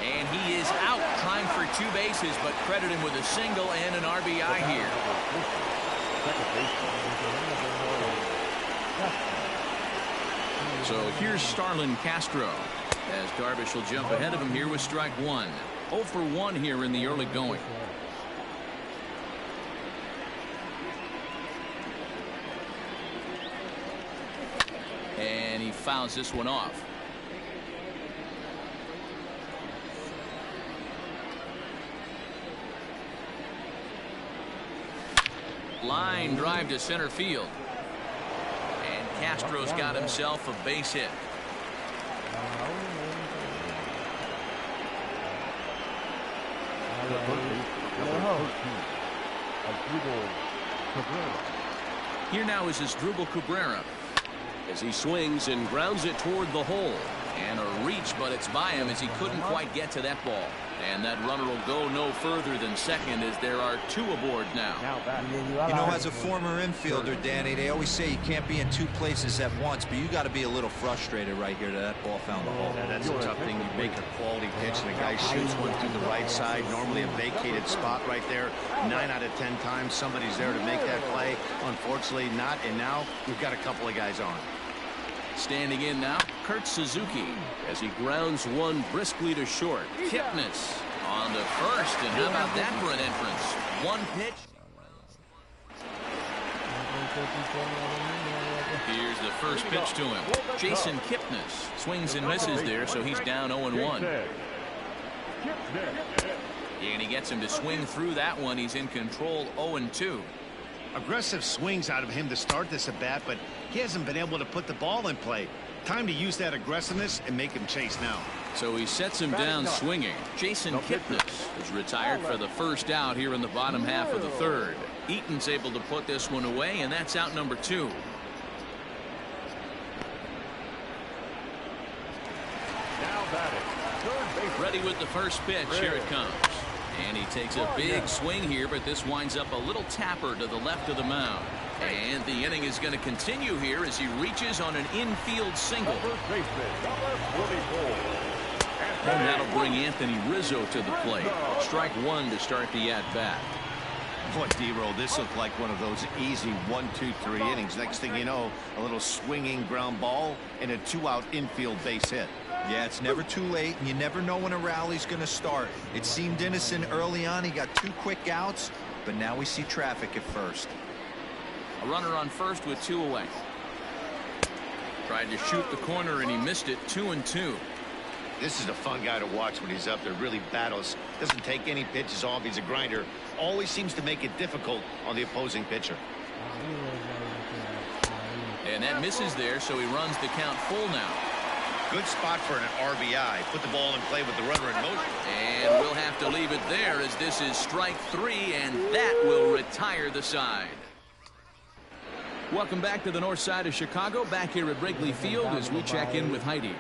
And he is out trying for 2 bases, but credit him with a single and an RBI here. So here's Starlin Castro, as Darvish will jump ahead of him here with strike one. 0 for 1 here in the early going. And he fouls this one off. Line drive to center field. And Castro's got himself a base hit. Here now is Asdrubal Cabrera, as he swings and grounds it toward the hole. And a reach, but it's by him as he couldn't quite get to that ball. And that runner will go no further than second, as there are 2 aboard now. You know, as a former infielder, Danny, they always say you can't be in 2 places at once, but you got to be a little frustrated right here that that ball found the hole. Yeah, that's a tough thing. You make a quality pitch and the guy shoots one through the right side, normally a vacated spot right there. 9 out of 10 times somebody's there to make that play. Unfortunately not, and now we've got a couple of guys on. Standing in now, Kurt Suzuki, as he grounds one briskly to short. Kipnis on to first, and how about that for an entrance? One pitch. Here's the first pitch to him. Jason Kipnis swings and misses there, so he's down 0-1. And he gets him to swing through that one. He's in control 0-2. Aggressive swings out of him to start this at bat, but he hasn't been able to put the ball in play. Time to use that aggressiveness and make him chase now. So he sets him down swinging. Jason Kipnis is retired for the first out here in the bottom half of the third. Eaton's able to put this one away, and that's out number 2. Ready with the first pitch. Here it comes. And he takes a big swing here, but this winds up a little tapper to the left of the mound. And the inning is going to continue here as he reaches on an infield single. And that'll bring Anthony Rizzo to the plate. Strike one to start the at-bat. Boy, D-Roll, this looked like one of those easy 1, 2, 3 innings. Next thing you know, a little swinging ground ball and a 2-out infield base hit. Yeah, it's never too late, and you never know when a rally's going to start. It seemed innocent early on. He got 2 quick outs, but now we see traffic at first. A runner on first with 2 away. Tried to shoot the corner, and he missed it. 2-2. This is a fun guy to watch when he's up there. Really battles. Doesn't take any pitches off. He's a grinder. Always seems to make it difficult on the opposing pitcher. And that misses there, so he runs the count full now. Good spot for an RBI. Put the ball in play with the runner in motion. And we'll have to leave it there, as this is strike 3, and that will retire the side. Welcome back to the north side of Chicago, back here at Wrigley Field as we check in with Heidi.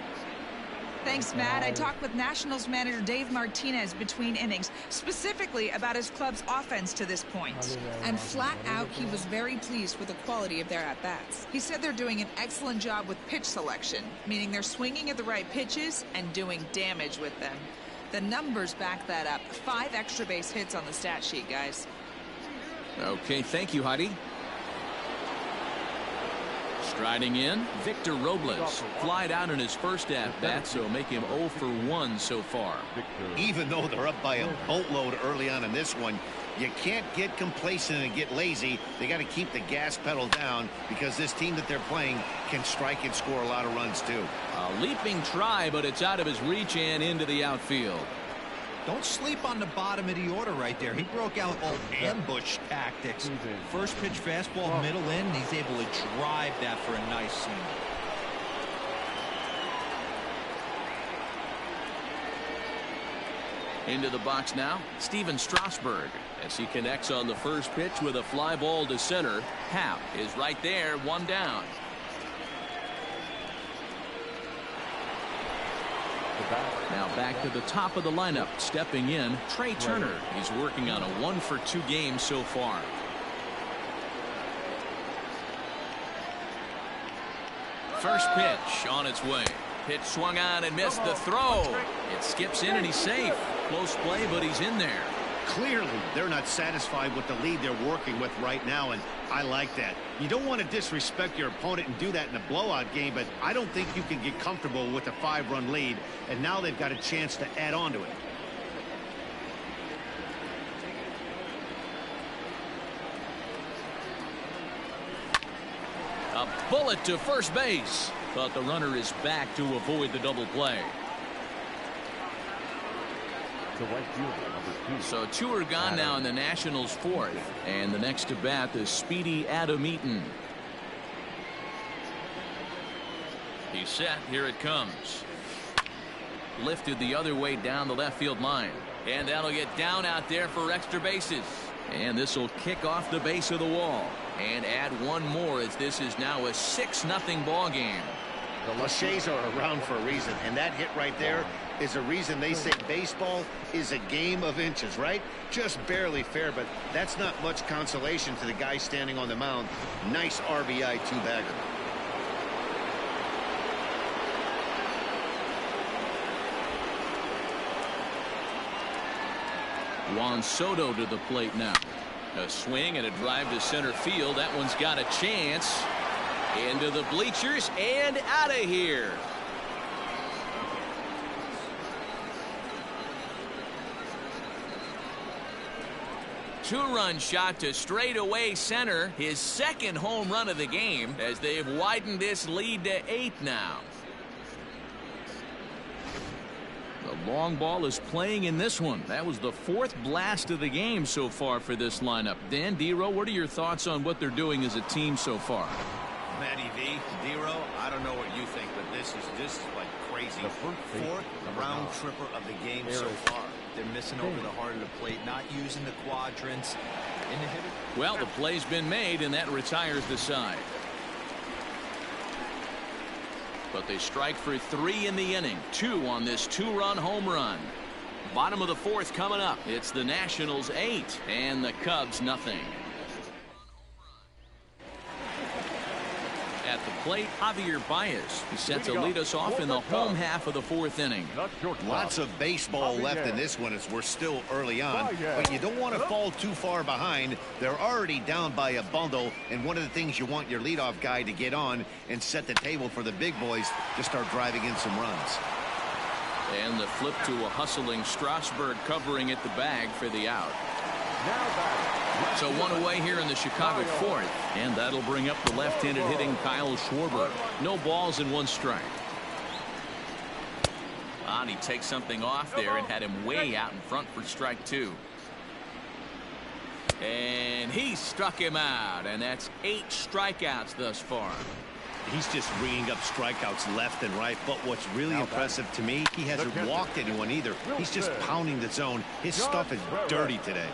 Thanks, Matt. I talked with Nationals manager Dave Martinez between innings, specifically about his club's offense to this point. And flat out, he was very pleased with the quality of their at-bats. He said they're doing an excellent job with pitch selection, meaning they're swinging at the right pitches and doing damage with them. The numbers back that up. 5 extra base hits on the stat sheet, guys. Okay, thank you, Heidi. Striding in, Victor Robles flied out in his first at-bat, so make him 0 for 1 so far. Even though they're up by a boatload early on in this one, you can't get complacent and get lazy. They got to keep the gas pedal down, because this team that they're playing can strike and score a lot of runs too. A leaping try, but it's out of his reach and into the outfield. Don't sleep on the bottom of the order right there. He broke out all ambush tactics. First pitch fastball, middle in. He's able to drive that for a nice single. Into the box now, Steven Strasburg, as he connects on the first pitch with a fly ball to center. Happ is right there, 1 down. Now back to the top of the lineup, stepping in, Trey Turner. He's working on a 1 for 2 game so far. First pitch on its way. Pitch swung on and missed the throw. It skips in and he's safe. Close play, but he's in there. Clearly, they're not satisfied with the lead they're working with right now, and I like that. You don't want to disrespect your opponent and do that in a blowout game, but I don't think you can get comfortable with a 5-run lead, and now they've got a chance to add on to it. A bullet to first base, but the runner is back to avoid the double play. So 2 are gone now in the Nationals' 4th, and the next to bat is speedy Adam Eaton. He's set. Here it comes. Lifted the other way down the left field line, and that'll get down out there for extra bases. And this will kick off the base of the wall and add one more, as this is now a 6-0 ball game. The cliches are around for a reason, and that hit right there is a reason they say baseball is a game of inches, right? Just barely fair, but that's not much consolation to the guy standing on the mound. Nice RBI two-bagger. Juan Soto to the plate now. A swing and a drive to center field. That one's got a chance. Into the bleachers and out of here. Two-run shot to straightaway center. His second home run of the game, as they've widened this lead to 8 now. The long ball is playing in this one. That was the 4th blast of the game so far for this lineup. Dan, D-Row, what are your thoughts on what they're doing as a team so far? Matty V, D-Row, I don't know what you think, but this is like crazy. 4th round tripper of the game so far. They're missing over the heart of the plate, not using the quadrants. In the hitter. Well, the play's been made, and that retires the side. But they strike for 3 in the inning. 2 on this 2-run home run. Bottom of the 4th coming up. It's the Nationals 8 and the Cubs nothing. At the plate, Javier Baez. He's set to lead us off in the home half of the 4th inning. Lots of baseball left in this one as we're still early on, but you don't want to fall too far behind. They're already down by a bundle, and one of the things you want your leadoff guy to get on and set the table for the big boys to start driving in some runs. And the flip to a hustling Strasburg covering at the bag for the out. So 1 away here in the Chicago 4th, and that'll bring up the left-handed hitting Kyle Schwarber. No balls and 1 strike. And he takes something off there and had him way out in front for strike 2. And he struck him out, and that's 8 strikeouts thus far. He's just ringing up strikeouts left and right, but what's really impressive to me, he hasn't walked anyone either. He's just pounding the zone. His stuff is dirty today.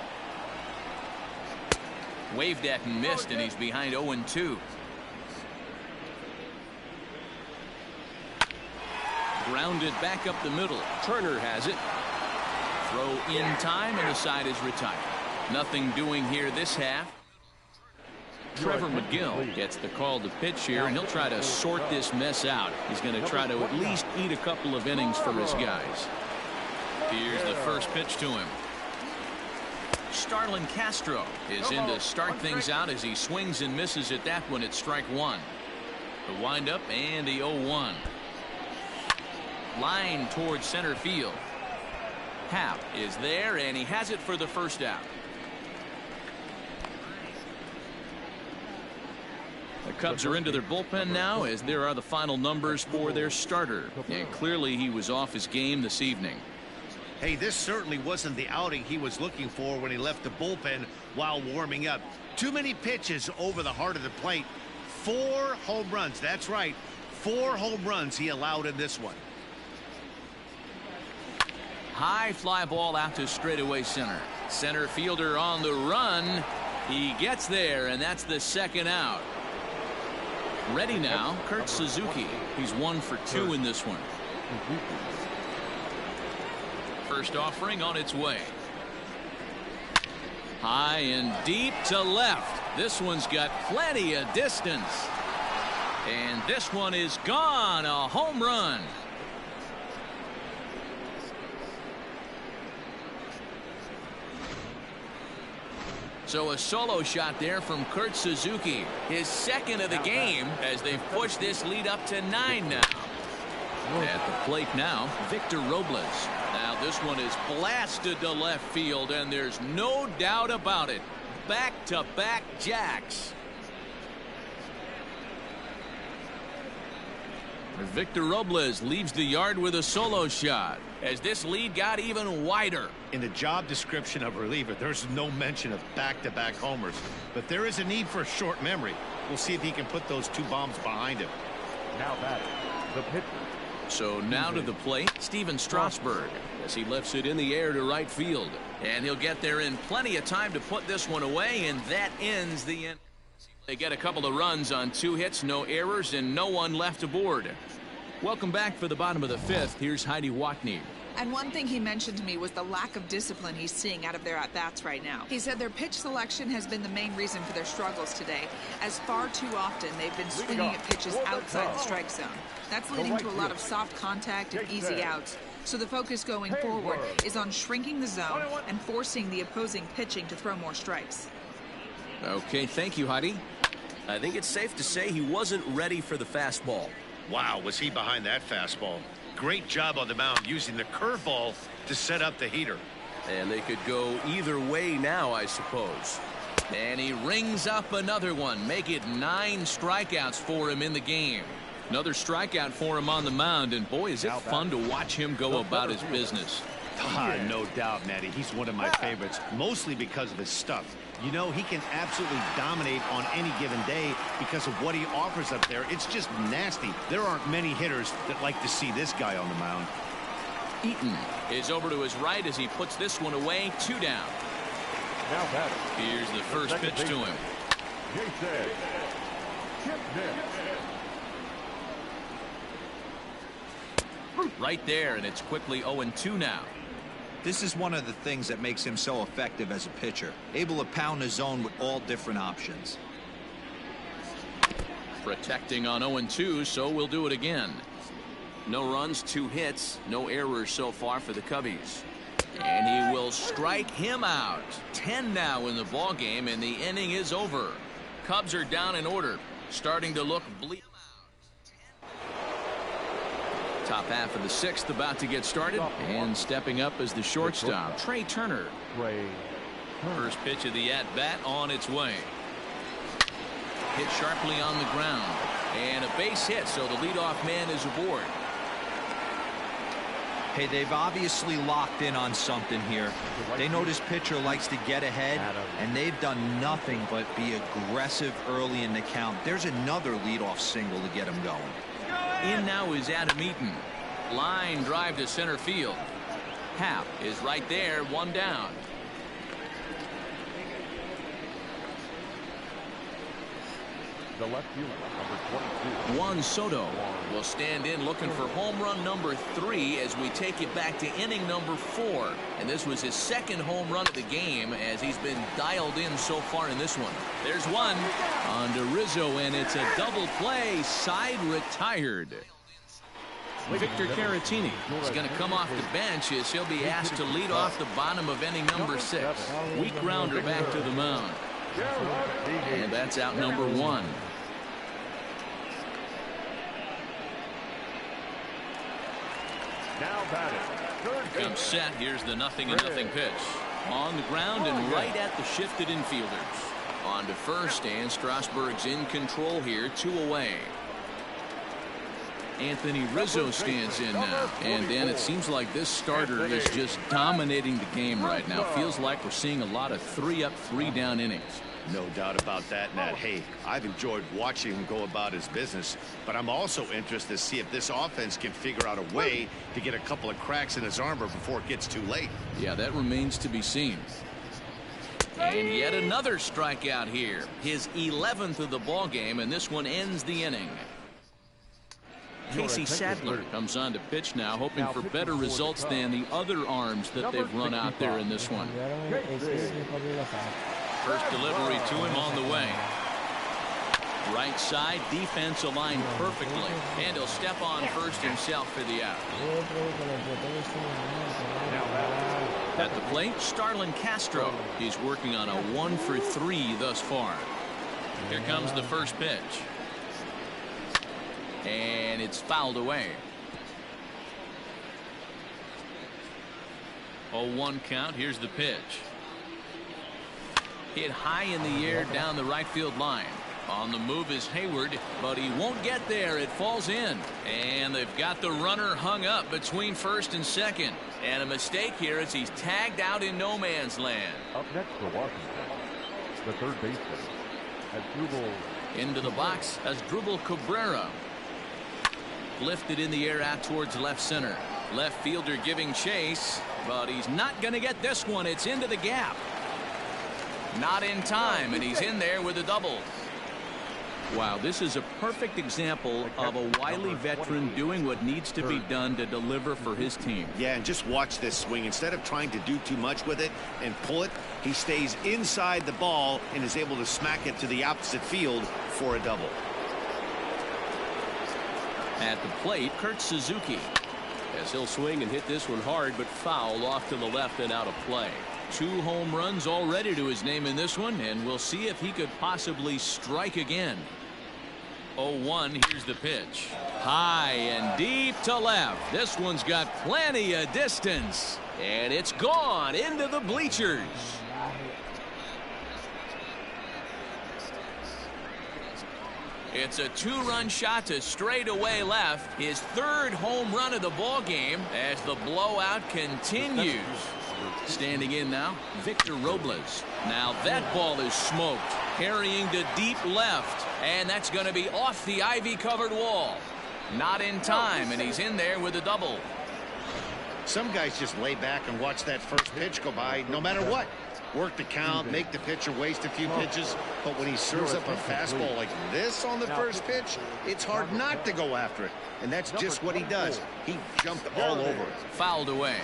Waved at and missed, and he's behind 0-2. Grounded back up the middle. Turner has it. Throw in time, and the side is retired. Nothing doing here this half. Trevor McGill gets the call to pitch here, and he'll try to sort this mess out. He's going to try to at least eat a couple of innings for his guys. Here's the first pitch to him. Starlin Castro is in to start things out as he swings and misses at that one at strike 1. The windup and the 0-1. Line towards center field. Happ is there, and he has it for the first out. The Cubs are into their bullpen now, as there are the final numbers for their starter. And clearly he was off his game this evening. Hey, this certainly wasn't the outing he was looking for when he left the bullpen while warming up. Too many pitches over the heart of the plate. 4 home runs. That's right. 4 home runs he allowed in this one. High fly ball out to straightaway center. Center fielder on the run. He gets there, and that's the second out. Ready now, Kurt Suzuki. He's 1 for 2 in this one. First offering on its way. High and deep to left. This one's got plenty of distance. And this one is gone. A home run. So a solo shot there from Kurt Suzuki. His second of the game as they've pushed this lead up to 9 now. At the plate now, Victor Robles. Now this one is blasted to left field, and there's no doubt about it. Back-to-back jacks. Victor Robles leaves the yard with a solo shot as this lead got even wider. In the job description of reliever, there's no mention of back-to-back homers, but there is a need for a short memory. We'll see if he can put those 2 bombs behind him. Now batting, the pitcher. So now to the plate, Steven Strasburg, as he lifts it in the air to right field. And he'll get there in plenty of time to put this one away, and that ends the inning. They get a couple of runs on 2 hits, no errors, and no one left aboard. Welcome back for the bottom of the 5th. Here's Heidi Watney. And one thing he mentioned to me was the lack of discipline he's seeing out of their at-bats right now. He said their pitch selection has been the main reason for their struggles today, as far too often they've been swinging at pitches outside the strike zone. That's leading to a lot of soft contact and easy outs. So the focus going forward is on shrinking the zone and forcing the opposing pitching to throw more strikes. Okay, thank you, Heidi. I think it's safe to say he wasn't ready for the fastball. Wow, was he behind that fastball. Great job on the mound using the curveball to set up the heater. And they could go either way now, I suppose. And he rings up another one. Make it 9 strikeouts for him in the game. Another strikeout for him on the mound, and boy, is it fun to watch him go about his business. No doubt, Matty. He's one of my favorites, mostly because of his stuff. You know, he can absolutely dominate on any given day because of what he offers up there. It's just nasty. There aren't many hitters that like to see this guy on the mound. Eaton is over to his right as he puts this one away. 2 down. Now batting. Here's the first pitch to him. Jason Kipnis. Right there, and it's quickly 0-2 now. This is one of the things that makes him so effective as a pitcher, able to pound the zone with all different options. Protecting on 0-2, so we'll do it again. No runs, 2 hits, no errors so far for the Cubbies. And he will strike him out. 10 now in the ball game, and the inning is over. Cubs are down in order, starting to look bleak. Top half of the 6th about to get started, and stepping up as the shortstop, Trey Turner. First pitch of the at-bat on its way. Hit sharply on the ground, and a base hit, so the leadoff man is aboard. Hey, they've obviously locked in on something here. They know this pitcher likes to get ahead, and they've done nothing but be aggressive early in the count. There's another leadoff single to get him going. In now is Adam Eaton. Line drive to center field. Happ is right there, 1 down. The left fielder, number 22. Juan Soto will stand in looking for home run number 3 as we take it back to inning number 4. And this was his 2nd home run of the game as he's been dialed in so far in this one. There's one on to Rizzo, and it's a double play. Side retired. Victor Caratini is going to come off the bench as he'll be asked to lead off the bottom of inning number 6. Weak grounder back to the mound. And that's out number 1. Now batting. Comes set. Here's the 0-0 pitch. On the ground and right at the shifted infielders. On to first, and Strasburg's in control here. 2 away. Anthony Rizzo stands in now. And Dan, it seems like this starter is just dominating the game right now. Feels like we're seeing a lot of 3-up, 3-down innings. No doubt about that, Nat. Hey, I've enjoyed watching him go about his business, but I'm also interested to see if this offense can figure out a way to get a couple of cracks in his armor before it gets too late. Yeah, that remains to be seen. And yet another strikeout here. His 11th of the ball game, and this one ends the inning. Casey Sadler comes on to pitch now, hoping for better results than the other arms that they've run out there in this one. First delivery to him on the way. Right side, defense aligned perfectly, and he'll step on first himself for the out. At the plate, Starlin Castro. He's working on a 1-for-3 thus far. Here comes the first pitch. And it's fouled away. 0-1 count. Here's the pitch. Hit high in the air down the right field line. On the move is Hayward, but he won't get there. It falls in. And they've got the runner hung up between first and second. And a mistake here as he's tagged out in no man's land. Up next for Washington, the third baseman, Asdrubal. Into the box as Asdrubal Cabrera. Lifted in the air out towards left center. Left fielder giving chase, but he's not going to get this one. It's into the gap. Not in time, and he's in there with a double. Wow, this is a perfect example of a wily veteran doing what needs to be done to deliver for his team. Yeah, and just watch this swing. Instead of trying to do too much with it and pull it, he stays inside the ball and is able to smack it to the opposite field for a double. At the plate, Kurt Suzuki. As he'll swing and hit this one hard, but foul off to the left and out of play. 2 home runs already to his name in this one, and we'll see if he could possibly strike again. 0-1, here's the pitch. High and deep to left. This one's got plenty of distance, and it's gone into the bleachers. It's a 2-run shot to straightaway left. His 3rd home run of the ball game as the blowout continues. Standing in now, Victor Robles. Now that ball is smoked, carrying to deep left, and that's going to be off the ivy-covered wall. Not in time, and he's in there with a double. Some guys just lay back and watch that first pitch go by no matter what. Work the count, make the pitcher waste a few pitches, but when he serves up a fastball like this on the first pitch, it's hard not to go after it, and that's just what he does. He jumped all over it. Fouled away.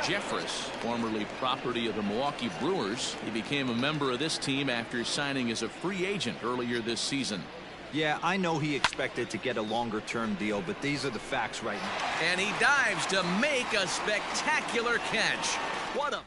Jeffress, formerly property of the Milwaukee Brewers. He became a member of this team after signing as a free agent earlier this season. Yeah, I know he expected to get a longer-term deal, but these are the facts right now. And he dives to make a spectacular catch. What a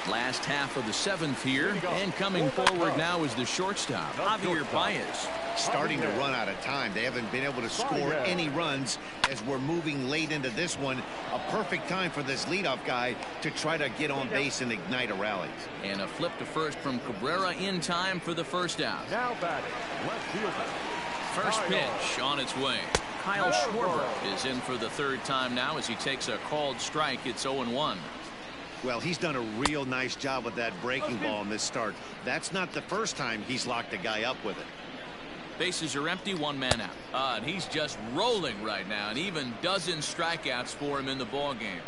last half of the 7th here, and coming forward now is the shortstop, Javier Baez. Starting to run out of time. They haven't been able to score any runs as we're moving late into this one. A perfect time for this leadoff guy to try to get on base and ignite a rally. And a flip to first from Cabrera in time for the first out. Now batting, left fielder. First pitch on its way. Kyle Schwarber is in for the 3rd time now as he takes a called strike. It's 0-1. Well, he's done a real nice job with that breaking ball in this start. That's not the first time he's locked a guy up with it. Bases are empty, 1 man out. And he's just rolling right now, and even dozen strikeouts for him in the ball game.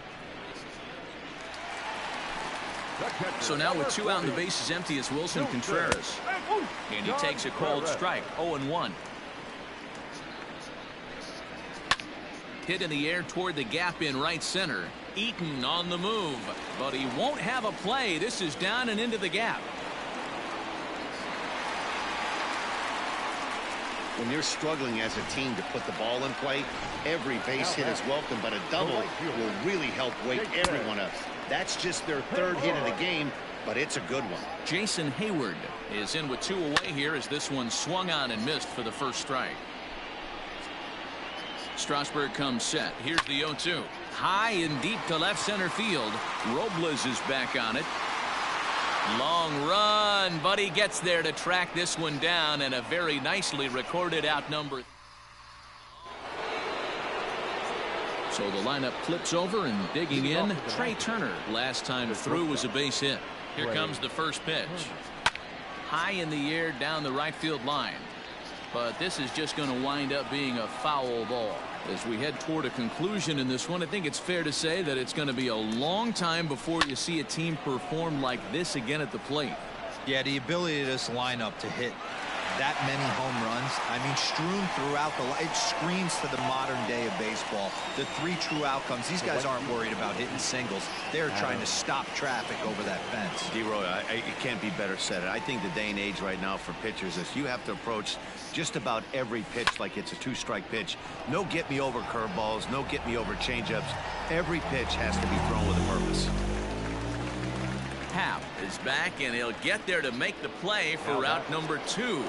So now with 2 out and the bases empty, it's Wilson Contreras. And he takes a called strike, 0-1. Hit in the air toward the gap in right center. Eaton on the move, but he won't have a play. This is down and into the gap. When you're struggling as a team to put the ball in play, every base hit is welcome, but a double will really help wake everyone up. That's just their 3rd hit of the game, but it's a good one. Jason Hayward is in with 2 away here as this one swung on and missed for the first strike. Strasburg comes set. Here's the 0-2. High and deep to left center field. Robles is back on it. Long run, but he gets there to track this one down, and a very nicely recorded out number. So the lineup flips over, and digging in, Trey Turner. Last time through was a base hit. Here comes the first pitch. High in the air down the right field line. But this is just going to wind up being a foul ball. As we head toward a conclusion in this one, I think it's fair to say that it's going to be a long time before you see a team perform like this again at the plate. Yeah, the ability of this lineup to hit That many home runs, I mean, strewn throughout it screams to the modern day of baseball. The 3 true outcomes. These guys aren't worried about hitting singles. They're trying to stop traffic over that fence. D-Roy, it can't be better said. I think the day and age right now for pitchers is you have to approach just about every pitch like it's a 2-strike pitch. No get-me-over curveballs, no get-me-over changeups. Every pitch has to be thrown with a purpose. Happ is back, and he'll get there to make the play for route number 2.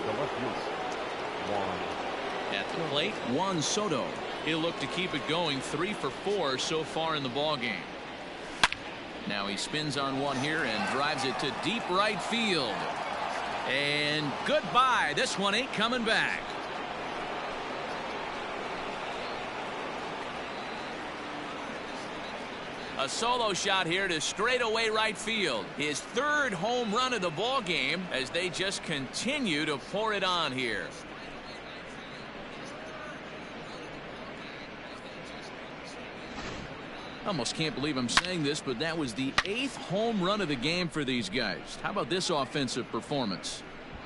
At the plate, Juan Soto. He'll look to keep it going, 3 for 4 so far in the ballgame. Now he spins on one here and drives it to deep right field. And goodbye. This one ain't coming back. A solo shot here to straightaway right field. His 3rd home run of the ball game as they just continue to pour it on here. Almost can't believe I'm saying this, but that was the 8th home run of the game for these guys. How about this offensive performance?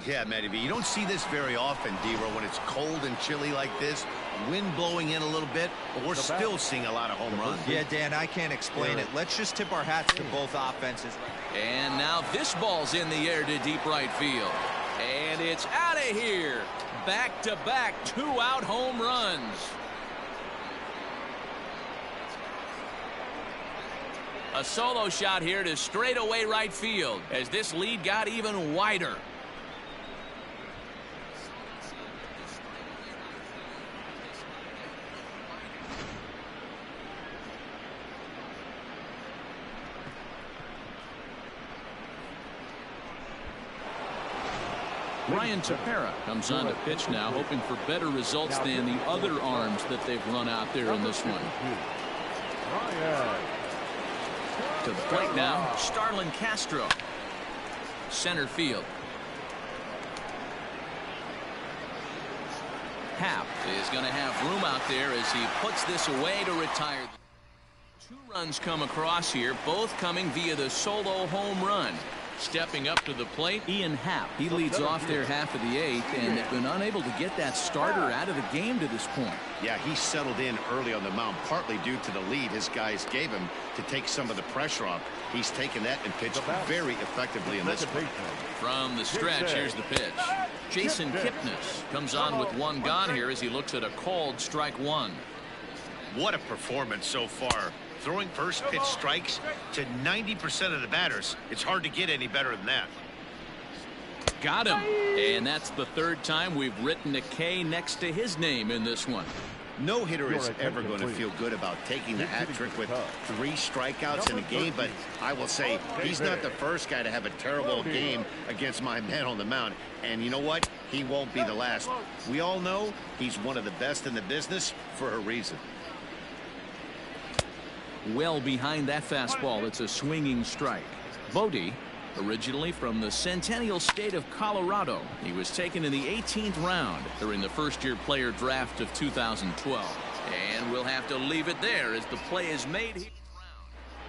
Yeah, Matty B, you don't see this very often, D-Roy, when it's cold and chilly like this. Wind blowing in a little bit, but we're still seeing a lot of home runs. Yeah, Dan, I can't explain it. Let's just tip our hats to both offenses. And now this ball's in the air to deep right field. And it's out of here. Back-to-back 2-out home runs. A solo shot here to straightaway right field as this lead got even wider. Ryan Tepera comes on to pitch now, hoping for better results than the other arms that they've run out there in this one. To the plate now, Starlin Castro. Center field. Happ is going to have room out there as he puts this away to retire. 2 runs come across here, both coming via the solo home run. Stepping up to the plate, Ian Happ. He leads off their half of the 8th, and they've been unable to get that starter out of the game to this point. Yeah, he settled in early on the mound, partly due to the lead his guys gave him to take some of the pressure off. He's taken that and pitched very effectively in this one. From the stretch, here's the pitch. Jason Kipnis comes on with 1 gone here as he looks at a called strike 1. What a performance so far. Throwing first pitch strikes to 90% of the batters. It's hard to get any better than that. Got him. And that's the 3rd time we've written a K next to his name in this one. No hitter is ever going to feel good about taking the hat trick with 3 strikeouts in a game, but I will say he's not the first guy to have a terrible game against my man on the mound. And you know what? He won't be the last. We all know he's one of the best in the business for a reason. Well behind that fastball, it's a swinging strike. Bodie, originally from the Centennial State of Colorado. He was taken in the 18th round during the first-year player draft of 2012. And we'll have to leave it there as the play is made here.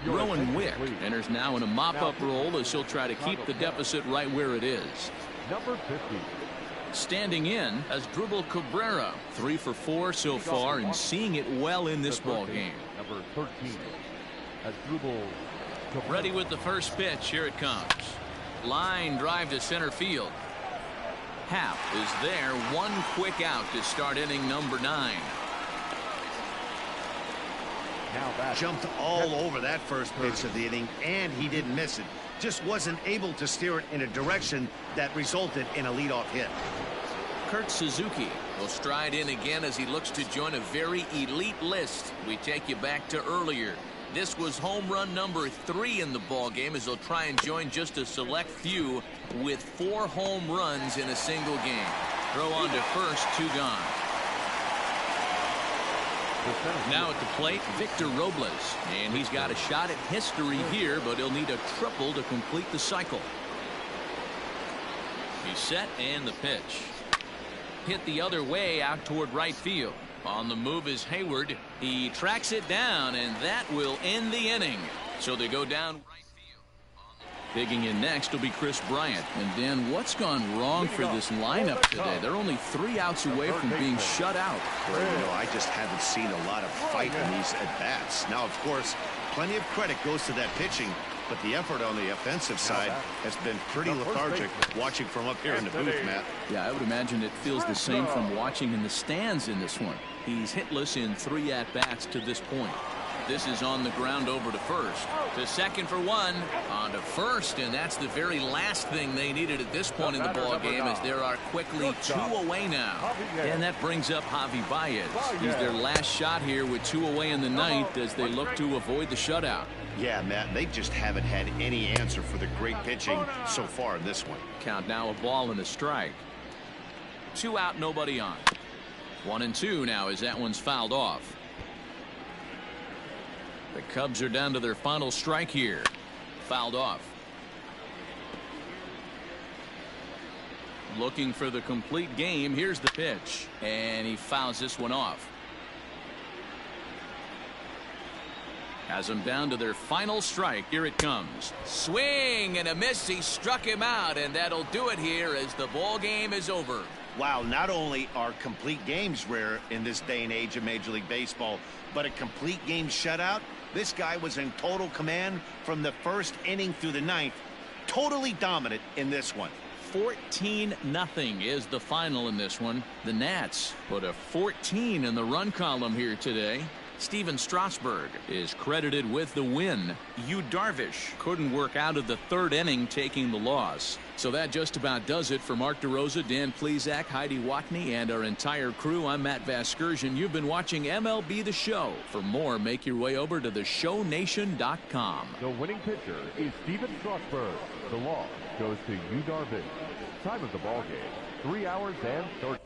Rowan Wick enters now in a mop-up role as he'll try to keep the deficit right where it is. Number 50. Standing in as Dribble Cabrera, 3 for 4 so far and seeing it well in this ball game. Number 13. As Dribble Cabrera. Ready with the first pitch. Here it comes. Line drive to center field. Happ is there. 1 quick out to start inning number 9. Jumped all over that first pitch of the inning, and he didn't miss it. Just wasn't able to steer it in a direction that resulted in a leadoff hit. Kurt Suzuki will stride in again as he looks to join a very elite list. We take you back to earlier. This was home run number 3 in the ball game as he'll try and join just a select few with 4 home runs in a single game. Throw on to first, 2 gone. Now at the plate, Victor Robles, and he's got a shot at history here, but he'll need a triple to complete the cycle. He's set, and the pitch. Hit the other way out toward right field. On the move is Hayward. He tracks it down, and that will end the inning. So they go down right field. Digging in next will be Chris Bryant. And Dan, what's gone wrong for this lineup today? They're only 3 outs away from being shut out. Well, I just haven't seen a lot of fight in these at-bats. Now, of course, plenty of credit goes to that pitching, but the effort on the offensive side has been pretty lethargic watching from up here in the booth, Matt. Yeah, I would imagine it feels the same from watching in the stands in this one. He's hitless in 3 at-bats to this point. This is on the ground over to first. To second for 1. On to first, and that's the very last thing they needed at this point in the ball game, as there are quickly 2 away now. And that brings up Javi Baez. He's their last shot here with 2 away in the ninth as they look to avoid the shutout. Yeah, Matt, they just haven't had any answer for the great pitching so far in this one. Count now, a ball and a strike. 2 out, nobody on. 1-2 now as that one's fouled off. The Cubs are down to their final strike here. Fouled off. Looking for the complete game. Here's the pitch. And he fouls this one off. Has them down to their final strike. Here it comes. Swing and a miss. He struck him out, and that'll do it here as the ball game is over. Wow, not only are complete games rare in this day and age of Major League Baseball, but a complete game shutout. This guy was in total command from the first inning through the ninth. Totally dominant in this one. 14-0 is the final in this one. The Nats put a 14 in the run column here today. Steven Strasburg is credited with the win. Yu Darvish couldn't work out of the 3rd inning, taking the loss. So that just about does it for Mark DeRosa, Dan Plesac, Heidi Watney, and our entire crew. I'm Matt Vasgersian. You've been watching MLB The Show. For more, make your way over to theshownation.com. The winning pitcher is Steven Strasburg. The loss goes to Yu Darvish. Time of the ball game, 3 hours and 30.